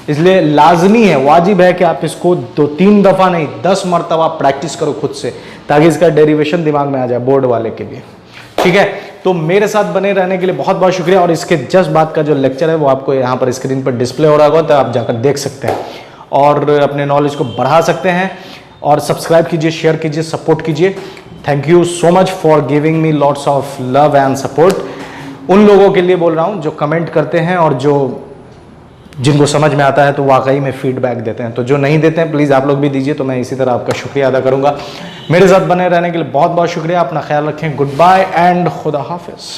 इसलिए लाजमी है, वाजिब है कि आप इसको 2-3 दफा नहीं 10 मरतबा प्रैक्टिस करो खुद से, ताकि इसका डेरिवेशन दिमाग में आ जाए बोर्ड वाले के लिए, ठीक है। तो मेरे साथ बने रहने के लिए बहुत बहुत शुक्रिया। और इसके जस्ट बाद का जो लेक्चर है वो आपको यहाँ पर स्क्रीन पर डिस्प्ले हो रहा होगा, तो आप जाकर देख सकते हैं और अपने नॉलेज को बढ़ा सकते हैं। और सब्सक्राइब कीजिए, शेयर कीजिए, सपोर्ट कीजिए। Thank you so much for giving me lots of love and support. उन लोगों के लिए बोल रहा हूँ जो कमेंट करते हैं और जिनको समझ में आता है तो वाकई में फीडबैक देते हैं। तो जो नहीं देते हैं प्लीज़ आप लोग भी दीजिए, तो मैं इसी तरह आपका शुक्रिया अदा करूंगा। मेरे साथ बने रहने के लिए बहुत बहुत शुक्रिया। अपना ख्याल रखें। गुड बाय एंड खुदा हाफिज़।